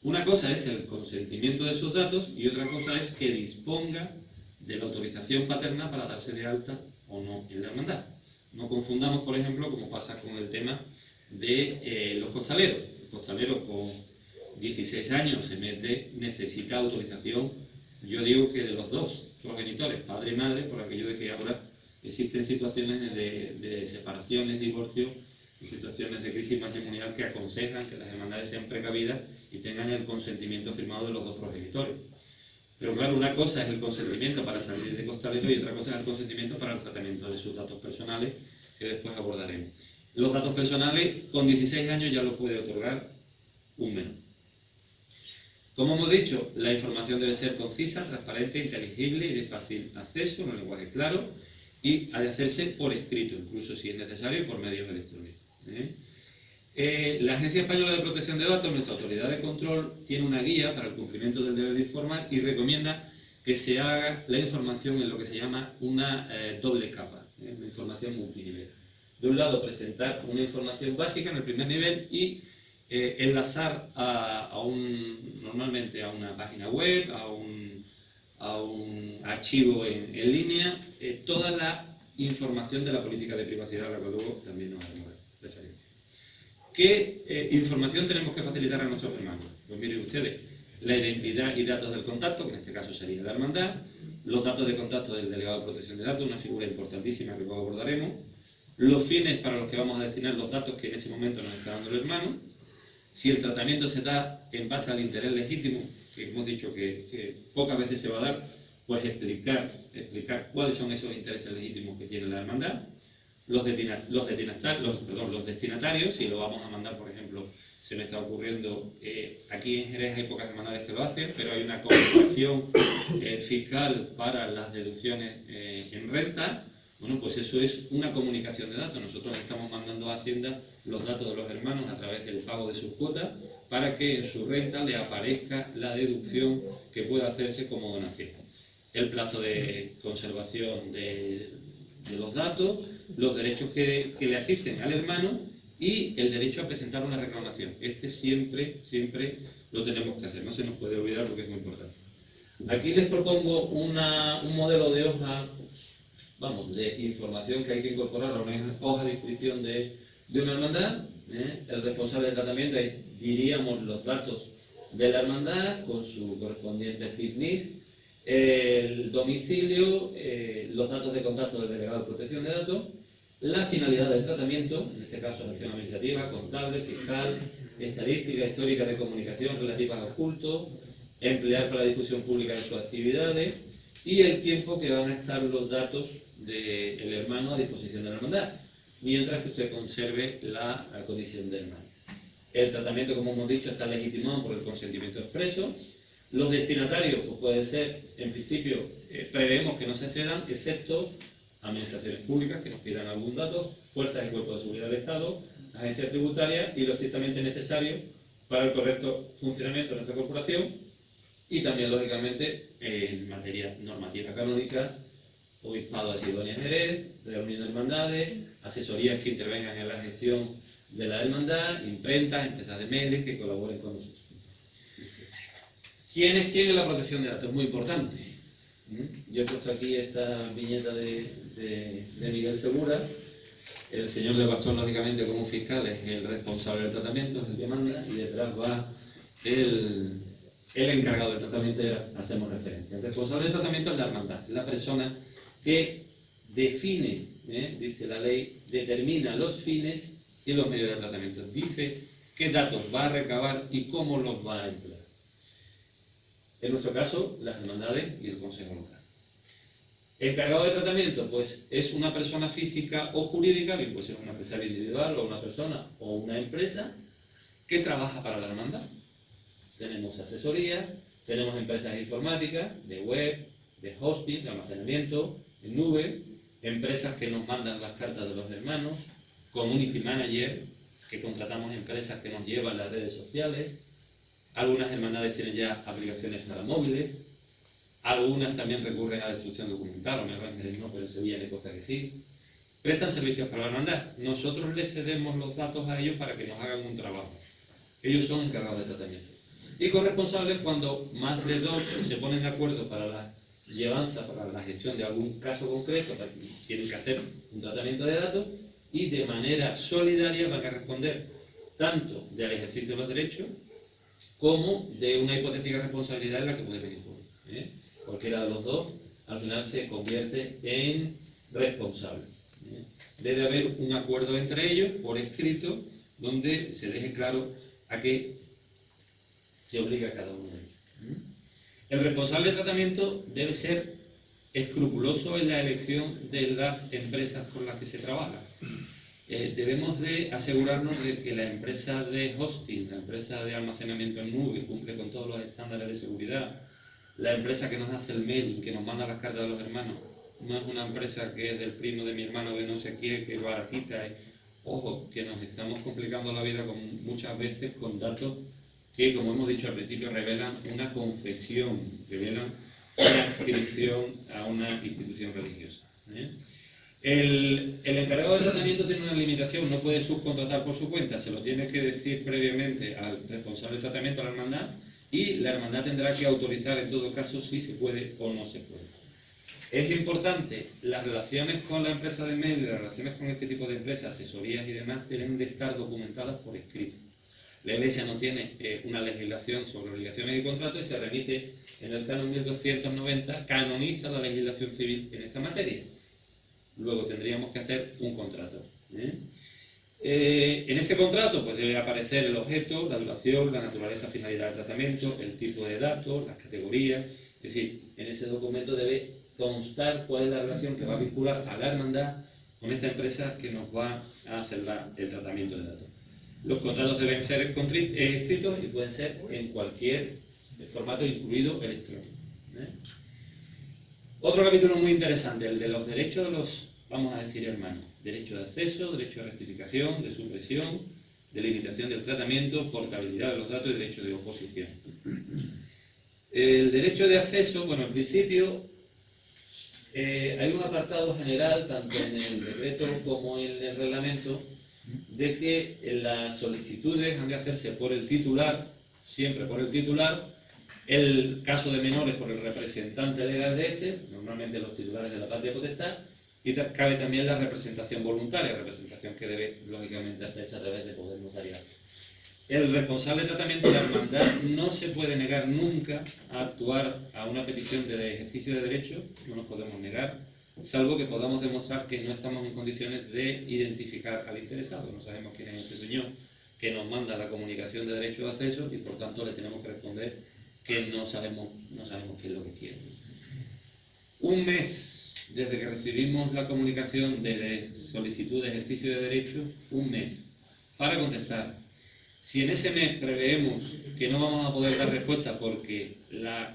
Una cosa es el consentimiento de sus datos y otra cosa es que disponga de la autorización paterna para darse de alta o no en la hermandad. No confundamos, por ejemplo, como pasa con el tema de los costaleros. El costalero con 16 años necesita autorización, yo digo que de los dos progenitores, padre y madre, por aquello de que ahora existen situaciones de separaciones, divorcios y situaciones de crisis matrimonial que aconsejan que las hermandades sean precavidas y tengan el consentimiento firmado de los dos progenitores. Pero claro, una cosa es el consentimiento para salir de costalero y otra cosa es el consentimiento para el tratamiento de sus datos personales, que después abordaremos. Los datos personales con 16 años ya los puede otorgar un menor. Como hemos dicho, la información debe ser concisa, transparente, inteligible y de fácil acceso, en un lenguaje claro, y ha de hacerse por escrito, incluso si es necesario, por medios electrónicos. La Agencia Española de Protección de Datos, nuestra autoridad de control, tiene una guía para el cumplimiento del deber de informar y recomienda que se haga la información en lo que se llama una doble capa, una información multinivel. De un lado, presentar una información básica en el primer nivel y enlazar normalmente a una página web, a un archivo en línea, toda la información de la política de privacidad, a la que luego también nos haremos referencia. ¿Qué información tenemos que facilitar a nuestros hermanos? Pues miren ustedes, la identidad y datos del contacto, que en este caso sería la hermandad, los datos de contacto del delegado de protección de datos, una figura importantísima que luego abordaremos, los fines para los que vamos a destinar los datos que en ese momento nos está dando el hermano, si el tratamiento se da en base al interés legítimo, que hemos dicho que pocas veces se va a dar, pues explicar cuáles son esos intereses legítimos que tiene la hermandad, los destinatarios, si lo vamos a mandar, por ejemplo, se me está ocurriendo, aquí en Jerez hay pocas hermandades que lo hacen, pero hay una comunicación fiscal para las deducciones en renta. Bueno, pues eso es una comunicación de datos. Nosotros estamos mandando a Hacienda los datos de los hermanos a través del pago de sus cuotas para que en su renta le aparezca la deducción que pueda hacerse como donación. El plazo de conservación de los datos, los derechos que le asisten al hermano y el derecho a presentar una reclamación. Siempre lo tenemos que hacer, no se nos puede olvidar porque es muy importante. Aquí les propongo un modelo de hoja, de información que hay que incorporar a una hoja de inscripción de una hermandad. El responsable del tratamiento es, diríamos, los datos de la hermandad con su correspondiente CIF-NIF, el domicilio, los datos de contacto del delegado de protección de datos, la finalidad del tratamiento, en este caso gestión administrativa, contable, fiscal, estadística, histórica de comunicación relativas al culto, emplear para la difusión pública de sus actividades y el tiempo que van a estar los datos del hermano a disposición de la hermandad, mientras que usted conserve la condición de hermano. El tratamiento, como hemos dicho, está legitimado por el consentimiento expreso. Los destinatarios, pues puede ser, en principio, preveemos que no se cedan, excepto administraciones públicas que nos pidan algún dato, fuerzas y cuerpos de seguridad del Estado, agencias tributarias y lo estrictamente necesario para el correcto funcionamiento de nuestra corporación y también, lógicamente, en materia normativa canónica, Obispado de Sidonia Jerez, reunión de hermandades, asesorías que intervengan en la gestión de la hermandad, imprentas, empresas de medios que colaboren con nosotros. ¿Quién es quién en la protección de datos? Es muy importante. Yo he puesto aquí esta viñeta de Miguel Segura. El señor de Bastón, lógicamente, como fiscal, es el responsable del tratamiento, es el que manda, y detrás va el el encargado de tratamiento, hacemos referencia. El responsable de tratamiento es la hermandad, la persona que define, dice la ley, determina los fines y los medios de tratamiento. Dice qué datos va a recabar y cómo los va a emplear. En nuestro caso, las hermandades y el consejo local. El encargado de tratamiento, pues es una persona física o jurídica, bien puede ser una empresaria individual o una persona o una empresa que trabaja para la hermandad. Tenemos asesoría, tenemos empresas informáticas, de web, de hosting, de almacenamiento, en nube, empresas que nos mandan las cartas de los hermanos, community manager, que contratamos empresas que nos llevan las redes sociales. Algunas hermandades tienen ya aplicaciones para móviles, algunas también recurren a la instrucción documental, o mejor no, pero en Sevilla hay cosas que sí. Prestan servicios para la hermandad. Nosotros les cedemos los datos a ellos para que nos hagan un trabajo. Ellos son encargados de tratamiento. Y corresponsables cuando más de dos se ponen de acuerdo para la llevanza, para la gestión de algún caso concreto, tienen que hacer un tratamiento de datos y de manera solidaria van a responder tanto del ejercicio de los derechos como de una hipotética responsabilidad en la que puede venir por. Cualquiera de los dos al final se convierte en responsable. Debe haber un acuerdo entre ellos por escrito donde se deje claro a qué se obliga a cada uno de ellos. El responsable de tratamiento debe ser escrupuloso en la elección de las empresas con las que se trabaja. Debemos de asegurarnos de que la empresa de hosting, la empresa de almacenamiento en nube, cumple con todos los estándares de seguridad. La empresa que nos hace el mail, que nos manda las cartas de los hermanos, no es una empresa que es del primo de mi hermano de no sé quién, que es baratita. Ojo, que nos estamos complicando la vida muchas veces con datos que, como hemos dicho al principio, revelan una confesión, revelan una adscripción a una institución religiosa. El encargado de tratamiento tiene una limitación, no puede subcontratar por su cuenta, se lo tiene que decir previamente al responsable de tratamiento, a la hermandad, y la hermandad tendrá que autorizar en todo caso si se puede o no se puede. Es importante, las relaciones con la empresa de mail, las relaciones con este tipo de empresas, asesorías y demás, deben de estar documentadas por escrito. La Iglesia no tiene una legislación sobre obligaciones y contratos y se remite en el canon 1290, canoniza la legislación civil en esta materia. Luego tendríamos que hacer un contrato. En ese contrato pues debe aparecer el objeto, la duración, la naturaleza, finalidad del tratamiento, el tipo de datos, las categorías. Es decir, en ese documento debe constar cuál es la relación que va a vincular a la hermandad con esta empresa que nos va a hacer el tratamiento de datos. Los contratos deben ser escritos y pueden ser en cualquier formato, incluido electrónico. Otro capítulo muy interesante, el de los derechos de los, vamos a decir, hermanos. Derecho de acceso, derecho de rectificación, de supresión, de limitación del tratamiento, portabilidad de los datos y derecho de oposición. El derecho de acceso, bueno, en principio hay un apartado general, tanto en el decreto como en el reglamento, de que las solicitudes han de hacerse por el titular, siempre por el titular, el caso de menores por el representante legal de este, normalmente los titulares de la patria potestad, y cabe también la representación voluntaria, representación que debe, lógicamente, hacerse a través de poder notarial. El responsable de tratamiento de la hermandad no se puede negar nunca a actuar a una petición de ejercicio de derecho, no nos podemos negar, salvo que podamos demostrar que no estamos en condiciones de identificar al interesado. No sabemos quién es este señor que nos manda la comunicación de derecho de acceso y por tanto le tenemos que responder que no sabemos qué es lo que quiere. Un mes desde que recibimos la comunicación de solicitud de ejercicio de derecho, un mes para contestar. Si en ese mes preveemos que no vamos a poder dar respuesta porque la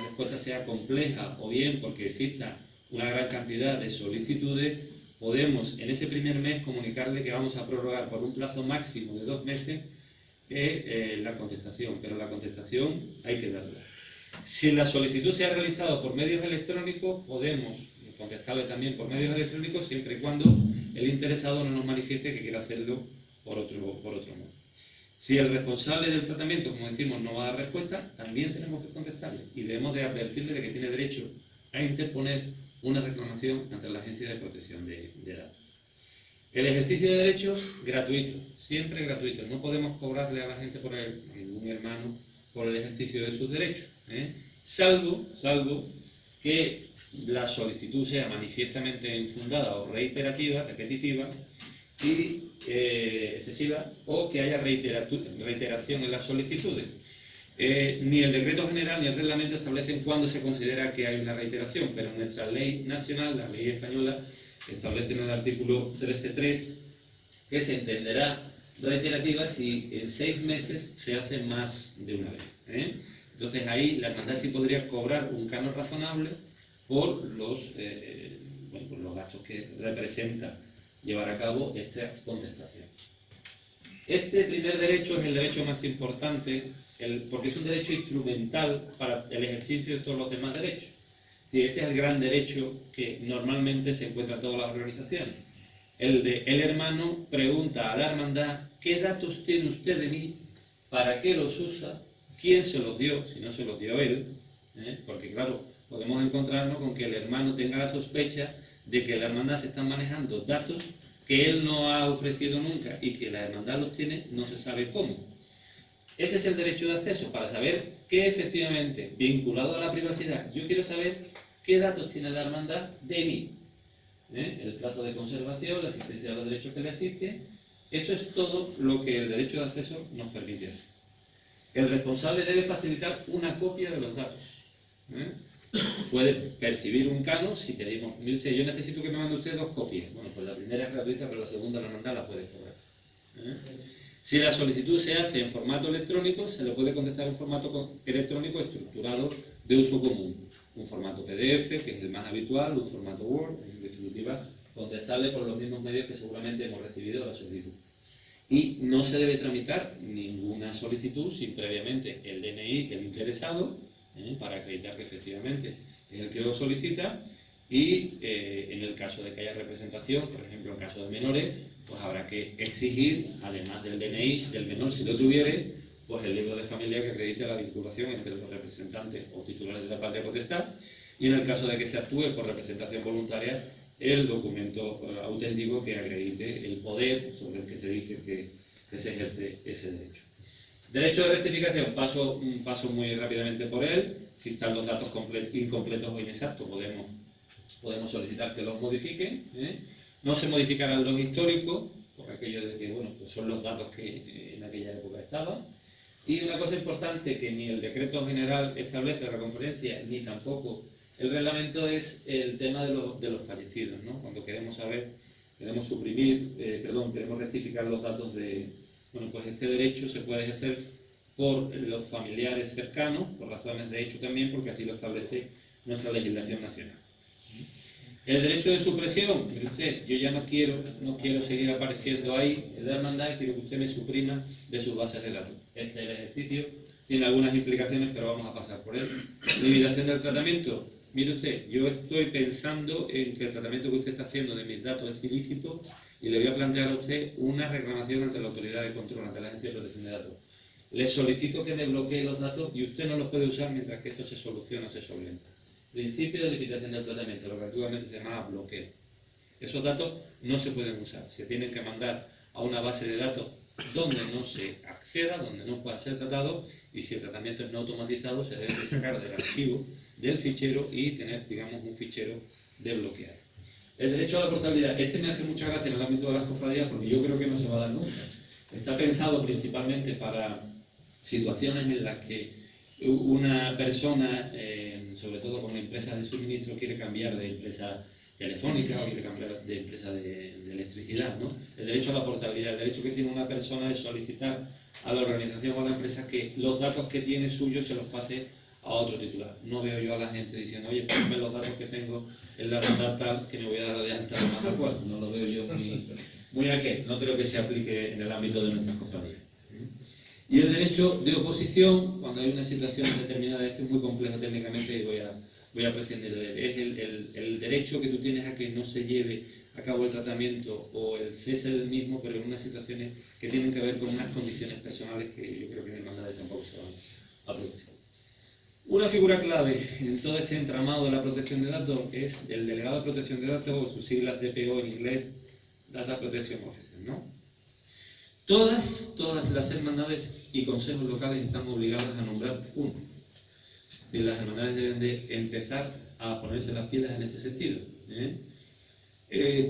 respuesta sea compleja o bien porque exista una gran cantidad de solicitudes, podemos en ese primer mes comunicarle que vamos a prorrogar por un plazo máximo de 2 meses la contestación, pero la contestación hay que darla. Si la solicitud se ha realizado por medios electrónicos, podemos contestarle también por medios electrónicos siempre y cuando el interesado no nos manifieste que quiere hacerlo por otro modo. Si el responsable del tratamiento, como decimos, no va a dar respuesta, también tenemos que contestarle y debemos de advertirle de que tiene derecho a interponer una reclamación ante la Agencia de Protección de Datos. El ejercicio de derechos, gratuito, siempre gratuito. No podemos cobrarle a la gente por él, a ningún hermano, por el ejercicio de sus derechos, salvo que la solicitud sea manifiestamente infundada o reiterativa, repetitiva y excesiva, o que haya reiteración en las solicitudes. Ni el decreto general ni el reglamento establecen cuándo se considera que hay una reiteración, pero nuestra ley nacional, la ley española, establece en el artículo 13.3 que se entenderá reiterativa si en 6 meses se hace más de una vez. Entonces ahí la hermandad sí podría cobrar un canon razonable por los gastos que representa llevar a cabo esta contestación. Este primer derecho es el derecho más importante, porque es un derecho instrumental para el ejercicio de todos los demás derechos. Y este es el gran derecho que normalmente se encuentra en todas las organizaciones. El hermano pregunta a la hermandad: ¿qué datos tiene usted de mí? ¿Para qué los usa? ¿Quién se los dio? Si no se los dio él. Porque claro, podemos encontrarnos con que el hermano tenga la sospecha de que la hermandad se están manejando datos que él no ha ofrecido nunca y que la hermandad los tiene, no se sabe cómo. Ese es el derecho de acceso, para saber que efectivamente, vinculado a la privacidad, yo quiero saber qué datos tiene la hermandad de mí. El plazo de conservación, la existencia de los derechos que le asisten, eso es todo lo que el derecho de acceso nos permite hacer. El responsable debe facilitar una copia de los datos. Puede percibir un canon si te digo: mire usted, yo necesito que me mande usted 2 copias. Bueno, pues la primera es gratuita, pero la segunda la hermandad la puede cobrar. Si la solicitud se hace en formato electrónico, se le puede contestar en formato electrónico estructurado de uso común. Un formato PDF, que es el más habitual, un formato Word, en definitiva, contestable por los mismos medios que seguramente hemos recibido la solicitud. Y no se debe tramitar ninguna solicitud sin previamente el DNI del interesado, para acreditar que efectivamente es el que lo solicita, y en el caso de que haya representación, por ejemplo en caso de menores, pues habrá que exigir, además del DNI del menor si lo tuviere, pues el libro de familia que acredite la vinculación entre los representantes o titulares de la patria potestad, y en el caso de que se actúe por representación voluntaria, el documento auténtico que acredite el poder sobre el que se dice que se ejerce ese derecho. Derecho de rectificación, paso muy rápidamente por él. Si están los datos incompletos o inexactos, podemos solicitar que los modifiquen. No se modificará el log histórico, por aquello de que pues son los datos que en aquella época estaban. Y una cosa importante que ni el decreto general establece la conferencia, ni tampoco el reglamento, es el tema de los fallecidos, ¿no? Cuando queremos rectificar los datos de... Bueno, pues este derecho se puede ejercer por los familiares cercanos, por razones de hecho también, porque así lo establece nuestra legislación nacional. El derecho de supresión, mire usted, yo ya no quiero seguir apareciendo ahí en la hermandad y quiero que usted me suprima de sus bases de datos. Este es el ejercicio, tiene algunas implicaciones, pero vamos a pasar por él. Limitación del tratamiento. Mire usted, yo estoy pensando en que el tratamiento que usted está haciendo de mis datos es ilícito y le voy a plantear a usted una reclamación ante la autoridad de control, ante la Agencia de Protección de Datos. Le solicito que me bloquee los datos y usted no los puede usar mientras que esto se soluciona o se solventa. Principio de limitación del tratamiento, lo que antiguamente se llamaba bloqueo. Esos datos no se pueden usar, se tienen que mandar a una base de datos donde no se acceda, donde no pueda ser tratado, y si el tratamiento es no automatizado, se debe sacar del archivo del fichero y tener, digamos, un fichero desbloqueado. El derecho a la portabilidad, este me hace mucha gracia en el ámbito de las cofradías porque yo creo que no se va a dar nunca. Está pensado principalmente para situaciones en las que una persona, sobre todo con una empresa de suministro, quiere cambiar de empresa telefónica o quiere cambiar de empresa de electricidad, ¿no? El derecho a la portabilidad, el derecho que tiene una persona es solicitar a la organización o a la empresa que los datos que tiene suyos se los pase a otro titular. No veo yo a la gente diciendo: oye, ponme los datos que tengo en la hermandad tal, que me voy a dar de alta lo más tal cual. No lo veo yo muy a qué. No creo que se aplique en el ámbito de nuestras cofradías. Y el derecho de oposición, cuando hay una situación determinada, este es muy complejo técnicamente y voy a prescindir de él. Es el derecho que tú tienes a que no se lleve a cabo el tratamiento o el cese del mismo, pero en unas situaciones que tienen que ver con unas condiciones personales que yo creo que en hermandades tampoco se van a producir. Una figura clave en todo este entramado de la protección de datos es el delegado de protección de datos, o sus siglas DPO en inglés, Data Protection Officer, ¿no? Todas las hermandades y consejos locales están obligados a nombrar uno. Y las hermandades deben de empezar a ponerse las pilas en este sentido.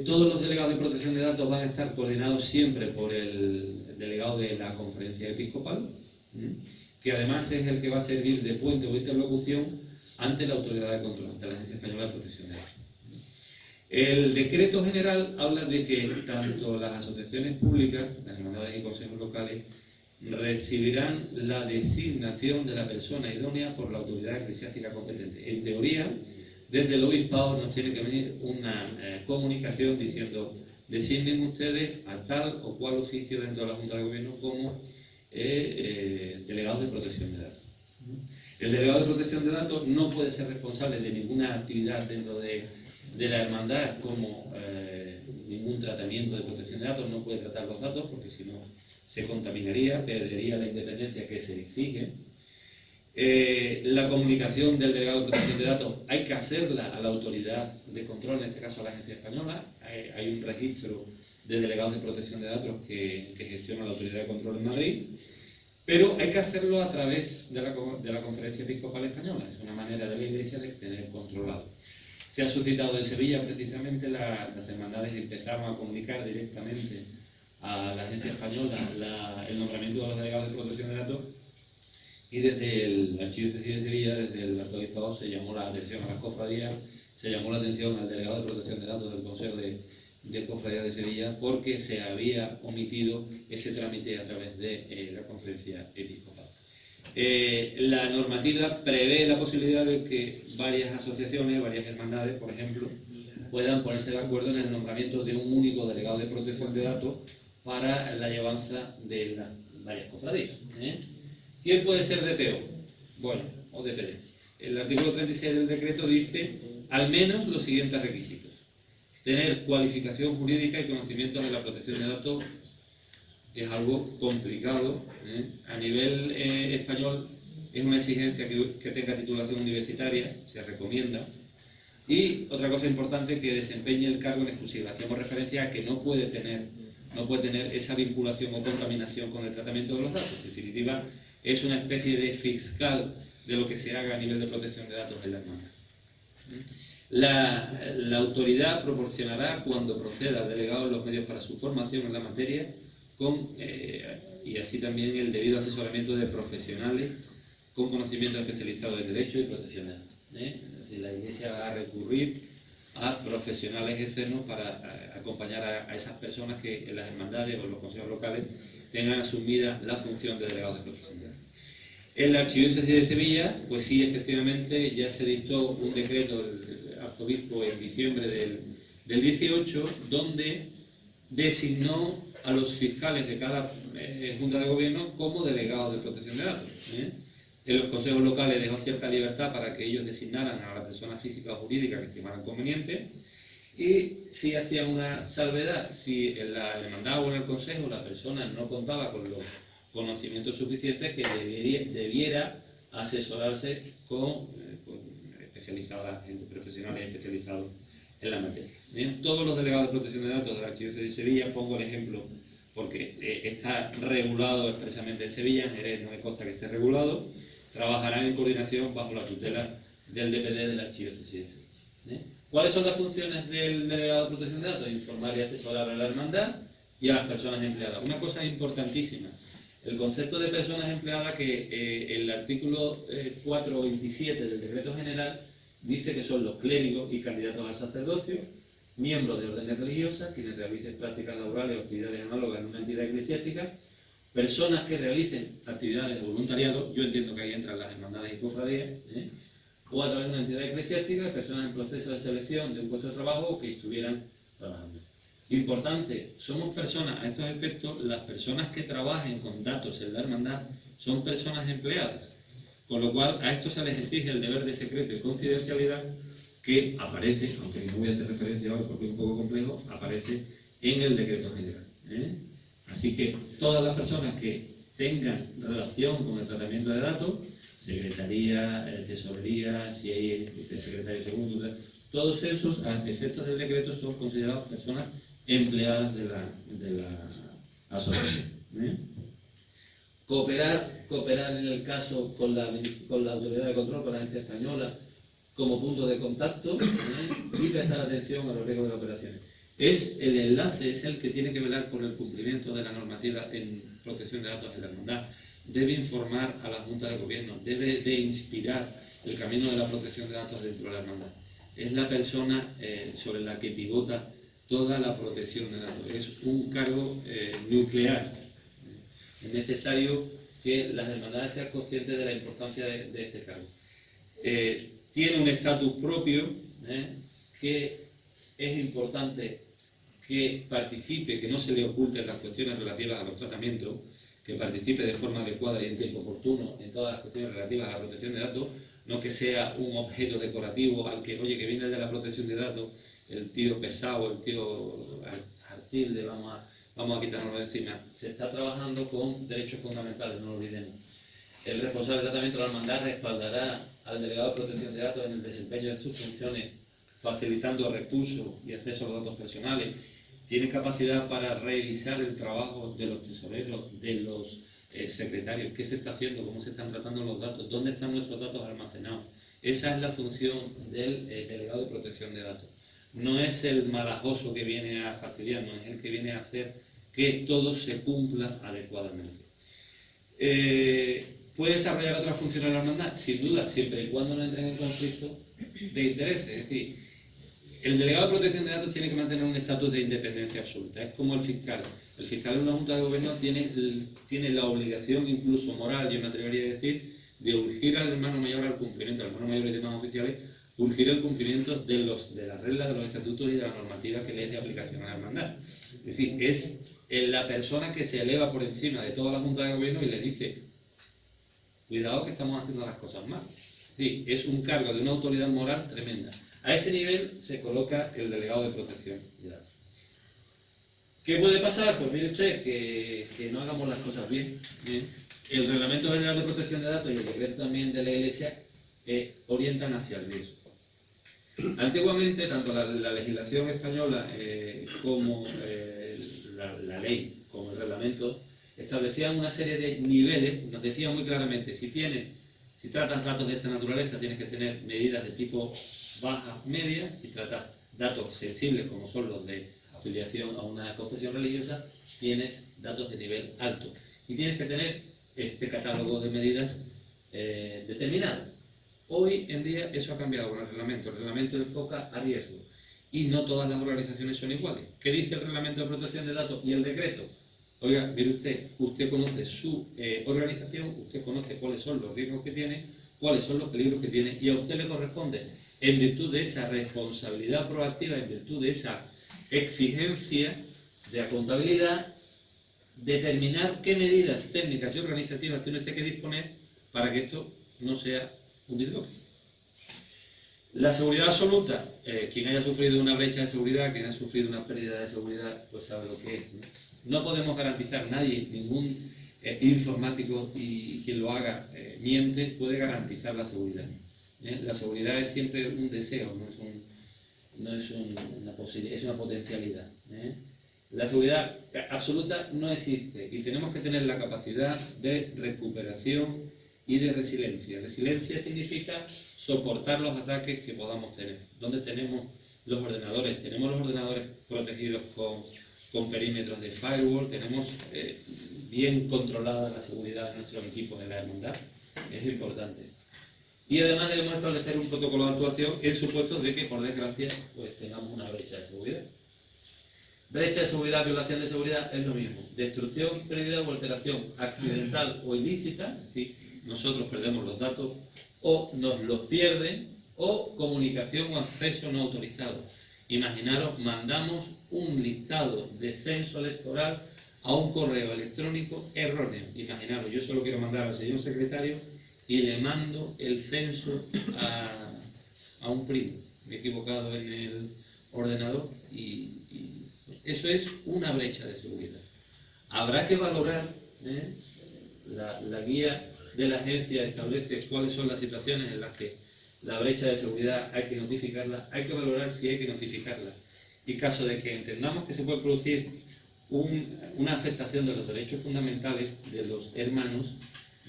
Todos los delegados de protección de datos van a estar coordinados siempre por el delegado de la conferencia episcopal, que además es el que va a servir de puente o interlocución ante la autoridad de control, ante la Agencia Española de Protección de Datos. El decreto general habla de que tanto las asociaciones públicas, las hermandades y consejos locales, recibirán la designación de la persona idónea por la autoridad eclesiástica competente. En teoría, desde el obispado nos tiene que venir una comunicación diciendo: designen ustedes a tal o cual oficio dentro de la Junta de Gobierno como delegados de protección de datos. El delegado de protección de datos no puede ser responsable de ninguna actividad dentro de la hermandad, como ningún tratamiento de protección de datos, no puede tratar los datos porque si no se contaminaría, perdería la independencia que se exige. La comunicación del delegado de protección de datos hay que hacerla a la autoridad de control, en este caso a la Agencia Española. Hay un registro de delegados de protección de datos que gestiona la autoridad de control en Madrid, pero hay que hacerlo a través de la Conferencia Episcopal Española. Es una manera de la Iglesia de tener controlado. Se ha suscitado en Sevilla, precisamente, las hermandades empezaron a comunicar directamente a la Agencia Española el nombramiento de los delegados de protección de datos, y desde el Archidiócesis de Sevilla, desde el Arzobispado, se llamó la atención a las cofradías, se llamó la atención al delegado de protección de datos del Consejo de Cofradías de Sevilla, porque se había omitido ese trámite a través de la Conferencia Episcopal. La normativa prevé la posibilidad de que varias asociaciones, varias hermandades, por ejemplo, puedan ponerse de acuerdo en el nombramiento de un único delegado de protección de datos para la llevanza de las varias cofradías. ¿Quién puede ser DPO? Bueno, o DPD. El artículo 36 del decreto dice al menos los siguientes requisitos: tener cualificación jurídica y conocimientos de la protección de datos. Es algo complicado. A nivel español es una exigencia que tenga titulación universitaria, se recomienda. Y otra cosa importante, que desempeñe el cargo en exclusiva. Hacemos referencia a que no puede tener esa vinculación o contaminación con el tratamiento de los datos. En definitiva, es una especie de fiscal de lo que se haga a nivel de protección de datos en la hermandad. La autoridad proporcionará, cuando proceda al delegado, los medios para su formación en la materia, y así también el debido asesoramiento de profesionales con conocimiento especializado en derecho y protección de datos. Es decir, la Iglesia va a recurrir a profesionales externos para acompañar a esas personas que en las hermandades o en los consejos locales tengan asumida la función de delegado de protección de datos. En la Archidiócesis de Sevilla, pues sí, efectivamente, ya se dictó un decreto del arzobispo en diciembre del 18, donde designó a los fiscales de cada Junta de Gobierno como delegados de protección de datos. En los consejos locales dejó cierta libertad para que ellos designaran a la persona física o jurídica que estimaran conveniente, y sí hacían una salvedad: si en la hermandad o en el consejo la persona no contaba con los conocimientos suficientes, que debiera asesorarse con profesionales especializados en la materia. Todos los delegados de protección de datos de la Archidiócesis de Sevilla, pongo el ejemplo porque está regulado expresamente en Sevilla, en Jerez no me consta que esté regulado, trabajarán en coordinación bajo la tutela del DPD de la Archidiócesis de Sevilla. ¿Cuáles son las funciones del delegado de protección de datos? Informar y asesorar a la hermandad y a las personas empleadas. Una cosa importantísima: el concepto de personas empleadas, que el artículo 427 del decreto general dice que son los clérigos y candidatos al sacerdocio, miembros de órdenes religiosas, quienes realicen prácticas laborales o actividades análogas en una entidad eclesiástica, personas que realicen actividades de voluntariado, yo entiendo que ahí entran las hermandades y cofradías, o a través de una entidad eclesiástica, personas en proceso de selección de un puesto de trabajo o que estuvieran trabajando. Importante, somos personas, a estos efectos, las personas que trabajen con datos en la hermandad son personas empleadas, con lo cual a esto se les exige el deber de secreto y confidencialidad que aparece, aunque no voy a hacer referencia hoy porque es un poco complejo, aparece en el decreto general. Así que todas las personas que tengan relación con el tratamiento de datos, secretaría, tesorería, si hay secretario segundo, todos esos, a efectos del decreto, son considerados personas empleadas de la asociación. Cooperar en el caso con la autoridad de control, con la agencia española, como punto de contacto, y prestar atención a los riesgos de las operaciones. El enlace es el que tiene que velar por el cumplimiento de la normativa en protección de datos en la hermandad. Debe informar a la Junta de Gobierno, debe de inspirar el camino de la protección de datos dentro de la hermandad. Es la persona sobre la que pivota toda la protección de datos. Es un cargo nuclear. Es necesario que las hermandades sean conscientes de la importancia de este cargo. Tiene un estatus propio que es importante que participe, que no se le oculten las cuestiones relativas a los tratamientos, que participe de forma adecuada y en tiempo oportuno en todas las cuestiones relativas a la protección de datos, no que sea un objeto decorativo al que, oye, que viene de la protección de datos, el tío pesado, el tío Artilde, vamos a quitarnos de encima. Se está trabajando con derechos fundamentales, no lo olvidemos. El responsable de tratamiento de la hermandad respaldará al delegado de protección de datos en el desempeño de sus funciones, facilitando recursos y acceso a los datos personales. Tiene capacidad para revisar el trabajo de los tesoreros, de los secretarios, qué se está haciendo, cómo se están tratando los datos, dónde están nuestros datos almacenados. Esa es la función del delegado de protección de datos. No es el malajoso que viene a fastidiarnos, es el que viene a hacer que todo se cumpla adecuadamente. ¿Puede desarrollar otras funciones de la hermandad? Sin duda, siempre y cuando no entren en conflicto de intereses. Es decir, el delegado de protección de datos tiene que mantener un estatus de independencia absoluta. Es como el fiscal. El fiscal de una junta de gobierno tiene la obligación, incluso moral, yo me atrevería a decir, de urgir al hermano mayor al cumplimiento, al hermano mayor y demás oficiales, urgir el cumplimiento de las reglas, de los estatutos y de la normativa que le es de aplicación a la hermandad. Es decir, es la persona que se eleva por encima de toda la junta de gobierno y le dice: cuidado que estamos haciendo las cosas mal. Sí, es un cargo de una autoridad moral tremenda. A ese nivel se coloca el delegado de protección de datos. ¿Qué puede pasar? Pues mire usted, que no hagamos las cosas bien. El Reglamento General de Protección de Datos y el decreto también de la Iglesia orientan hacia el riesgo. Antiguamente, tanto la legislación española como la ley, como el reglamento, establecían una serie de niveles. Nos decían muy claramente: si tratas datos de esta naturaleza, tienes que tener medidas de tipo baja, media. Si tratas datos sensibles, como son los de afiliación a una confesión religiosa, tienes datos de nivel alto. Y tienes que tener este catálogo de medidas determinado. Hoy en día eso ha cambiado con el reglamento. El reglamento enfoca a riesgo y no todas las organizaciones son iguales. ¿Qué dice el reglamento de protección de datos y el decreto? Oiga, mire usted conoce su organización, usted conoce cuáles son los riesgos que tiene, cuáles son los peligros que tiene, y a usted le corresponde, en virtud de esa responsabilidad proactiva, en virtud de esa exigencia de acontabilidad, determinar qué medidas técnicas y organizativas tiene usted que disponer para que esto no sea un disloque. La seguridad absoluta, quien haya sufrido una brecha de seguridad, quien haya sufrido una pérdida de seguridad, pues sabe lo que es, ¿no? No podemos garantizar, nadie, ningún informático, y quien lo haga miente, puede garantizar la seguridad. La seguridad es siempre un deseo, no es una posibilidad, es una potencialidad. La seguridad absoluta no existe y tenemos que tener la capacidad de recuperación y de resiliencia. Resiliencia significa soportar los ataques que podamos tener. ¿Dónde tenemos los ordenadores? Tenemos los ordenadores protegidos con perímetros de firewall, tenemos bien controlada la seguridad de nuestros equipos de la hermandad. Es importante. Y además debemos establecer un protocolo de actuación en supuestos de que, por desgracia, pues tengamos una brecha de seguridad. Brecha de seguridad, violación de seguridad es lo mismo. Destrucción, pérdida o alteración accidental o ilícita, es decir, nosotros perdemos los datos o nos los pierden, o comunicación o acceso no autorizado. Imaginaros, mandamos un listado de censo electoral a un correo electrónico erróneo. Imaginaros, yo solo quiero mandar al señor secretario y le mando el censo a un primo. Me he equivocado en el ordenador y eso es una brecha de seguridad. Habrá que valorar, la guía de la agencia establece cuáles son las situaciones en las que la brecha de seguridad hay que notificarla, hay que valorar si hay que notificarla. Y caso de que entendamos que se puede producir una afectación de los derechos fundamentales de los hermanos,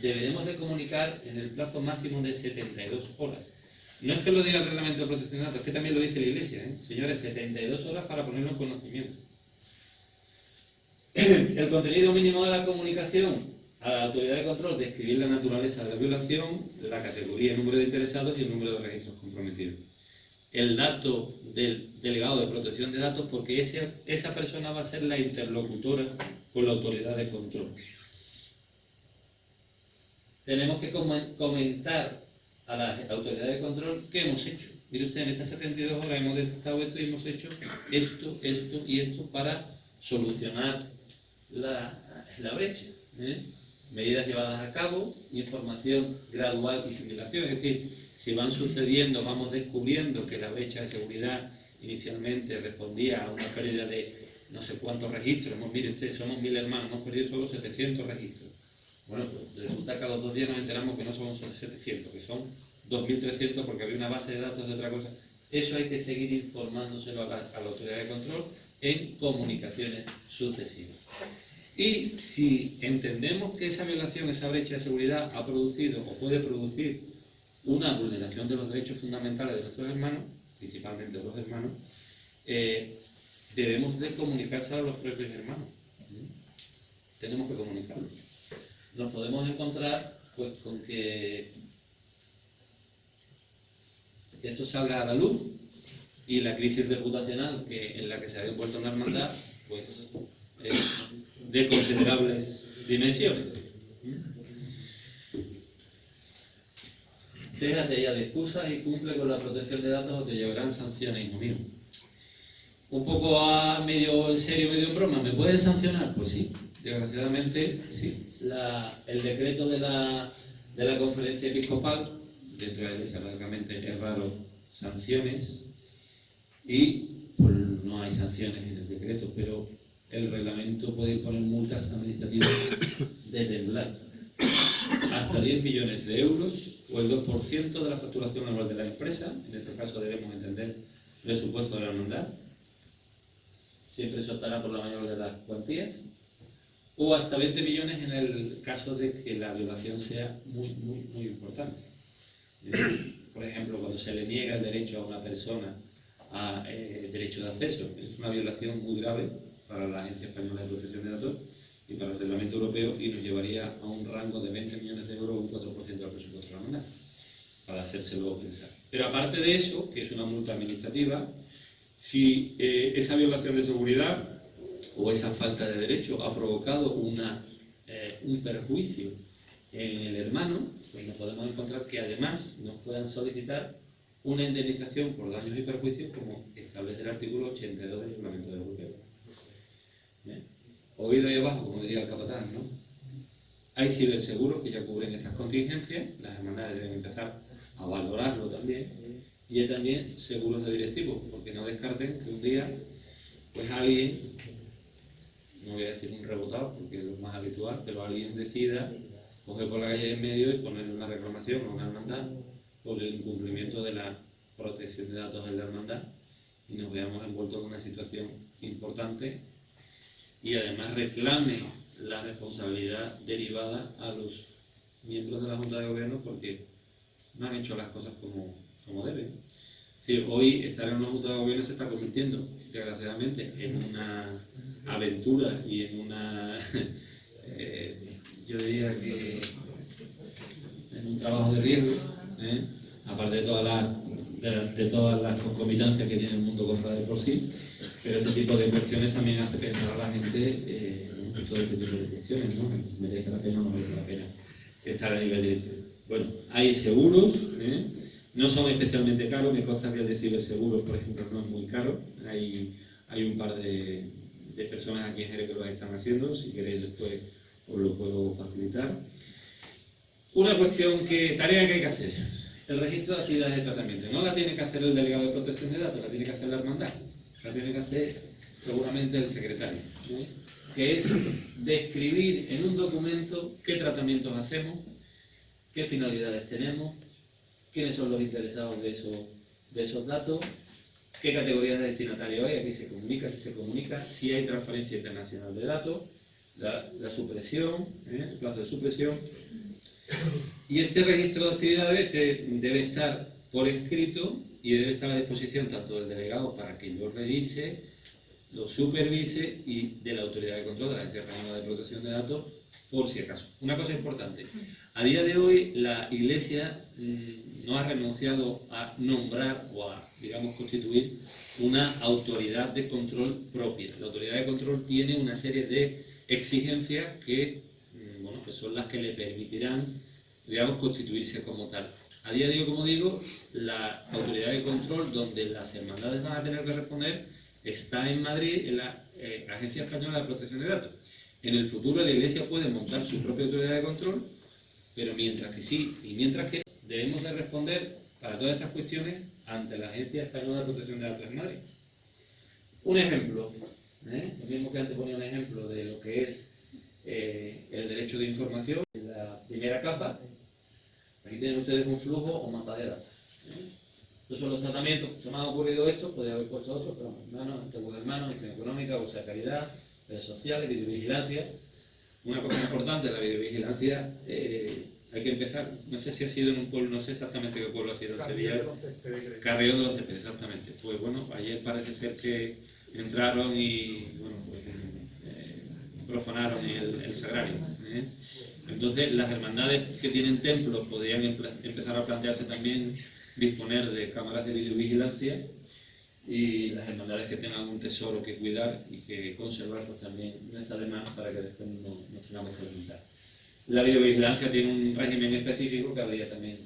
deberemos de comunicar en el plazo máximo de 72 horas. No es que lo diga el Reglamento de Protección de Datos, es que también lo dice la Iglesia, ¿eh? Señores, 72 horas para ponerlo en conocimiento. El contenido mínimo de la comunicación a la autoridad de control, describir la naturaleza de la violación, la categoría, el número de interesados y el número de registros comprometidos. El dato del delegado de protección de datos, porque esa persona va a ser la interlocutora con la autoridad de control. Tenemos que comentar a la autoridad de control qué hemos hecho. Mire usted, en estas 72 horas hemos detectado esto y hemos hecho esto, esto y esto para solucionar la brecha. Medidas llevadas a cabo, información gradual y simulación, es decir, si van sucediendo, vamos descubriendo que la brecha de seguridad inicialmente respondía a una pérdida de no sé cuántos registros. Mire usted, somos 1000 hermanos, hemos perdido solo 700 registros. Bueno, pues resulta que a los 2 días nos enteramos que no son 700, que son 2300 porque había una base de datos de otra cosa. Eso hay que seguir informándoselo a la autoridad de control en comunicaciones sucesivas. Y si entendemos que esa violación, esa brecha de seguridad ha producido o puede producir una vulneración de los derechos fundamentales de nuestros hermanos, principalmente de los hermanos, debemos de comunicárselo a los propios hermanos. Tenemos que comunicarlo. Nos podemos encontrar pues con que esto salga a la luz y la crisis reputacional en la que se ha envuelto una hermandad pues es de considerables dimensiones. Déjate ya de excusas y cumple con la protección de datos o te llevarán sanciones, hijo mío. Un poco a medio en serio, medio en broma, ¿me pueden sancionar? Pues sí, desgraciadamente sí. El decreto de la conferencia episcopal, dentro de la Iglesia lógicamente es raro sanciones y pues no hay sanciones en el decreto, pero el reglamento puede imponer multas administrativas de temblar hasta 10 millones de euros o el 2% de la facturación anual de la empresa. En este caso debemos entender presupuesto de la hermandad, siempre se optará por la mayor de las cuantías, o hasta 20 millones en el caso de que la violación sea muy importante. Por ejemplo, cuando se le niega el derecho a una persona a derecho de acceso, es una violación muy grave para la Agencia Española de Protección de Datos y para el Reglamento Europeo, y nos llevaría a un rango de 20 millones de euros o un 4% del presupuesto de la hermandad, para hacérselo pensar. Pero aparte de eso, que es una multa administrativa, si esa violación de seguridad o esa falta de derecho ha provocado un perjuicio en el hermano, pues nos podemos encontrar que además nos puedan solicitar una indemnización por daños y perjuicios, como establece el artículo 82 del Reglamento Europeo. Oído ahí abajo, como diría el capataz, ¿no? Hay ciberseguros que ya cubren estas contingencias, las hermandades deben empezar a valorarlo también, y hay también seguros de directivos, porque no descarten que un día, pues alguien, no voy a decir un rebotado, porque es lo más habitual, pero alguien decida coger por la calle en medio y ponerle una reclamación a una hermandad por el incumplimiento de la protección de datos en la hermandad, y nos veamos envueltos en una situación importante y además reclame la responsabilidad derivada a los miembros de la Junta de Gobierno porque no han hecho las cosas como deben. Sí, hoy estar en una Junta de Gobierno se está convirtiendo, desgraciadamente, en una aventura y en una, yo diría que en un trabajo de riesgo, aparte de todas las concomitancias que tiene el mundo cofrade de por sí, pero este tipo de cuestiones también hace pensar a la gente en todo este tipo de cuestiones, ¿no? ¿Merece la pena o no merece la pena estar a nivel directivo? Bueno, hay seguros, no son especialmente caros, me consta que el de ciberseguros, por ejemplo, no es muy caro. Hay un par de personas aquí en Jerez que lo están haciendo, si queréis después os lo puedo facilitar. Una tarea que hay que hacer, el registro de actividades de tratamiento. No la tiene que hacer el delegado de protección de datos, la tiene que hacer la hermandad, la tiene que hacer seguramente el secretario, que es describir en un documento qué tratamientos hacemos, qué finalidades tenemos, quiénes son los interesados de esos datos, qué categoría de destinatario hay, aquí se comunica, si se comunica, si hay transferencia internacional de datos, la supresión, el plazo de supresión. Y este registro de actividades debe estar por escrito y debe estar a disposición tanto del delegado para que lo revise, lo supervise y de la autoridad de control de la Agencia Española de Protección de Datos, por si acaso. Una cosa importante, a día de hoy la Iglesia no ha renunciado a nombrar o a, digamos, constituir una autoridad de control propia. La autoridad de control tiene una serie de exigencias que, bueno, que son las que le permitirán, digamos, constituirse como tal. A día de hoy, como digo, la autoridad de control donde las hermandades van a tener que responder está en Madrid, en la Agencia Española de Protección de Datos. En el futuro la Iglesia puede montar su propia autoridad de control, pero mientras que sí y mientras que debemos de responder para todas estas cuestiones ante la Agencia Española de Protección de Datos en Madrid. Un ejemplo, lo mismo que antes ponía un ejemplo de lo que es el derecho de información, la primera capa. Aquí tienen ustedes un flujo o mapa de datos. Estos son los tratamientos. Se me ha ocurrido esto, podría haber puesto otro, pero hermanos, entre hermanos, gestión económica, bolsa de calidad, redes sociales, videovigilancia. Una cosa importante, la videovigilancia, hay que empezar, no sé si ha sido en un pueblo, no sé exactamente qué pueblo ha sido en Sevilla. Carrión de los Céspedes, exactamente. Pues bueno, ayer parece ser que entraron y, bueno, pues profanaron el sagrario. Entonces, las hermandades que tienen templos podrían empezar a plantearse también disponer de cámaras de videovigilancia, y las hermandades que tengan un tesoro que cuidar y que conservar, pues también no está de más para que después no tengamos que lamentar. La videovigilancia tiene un régimen específico que habría también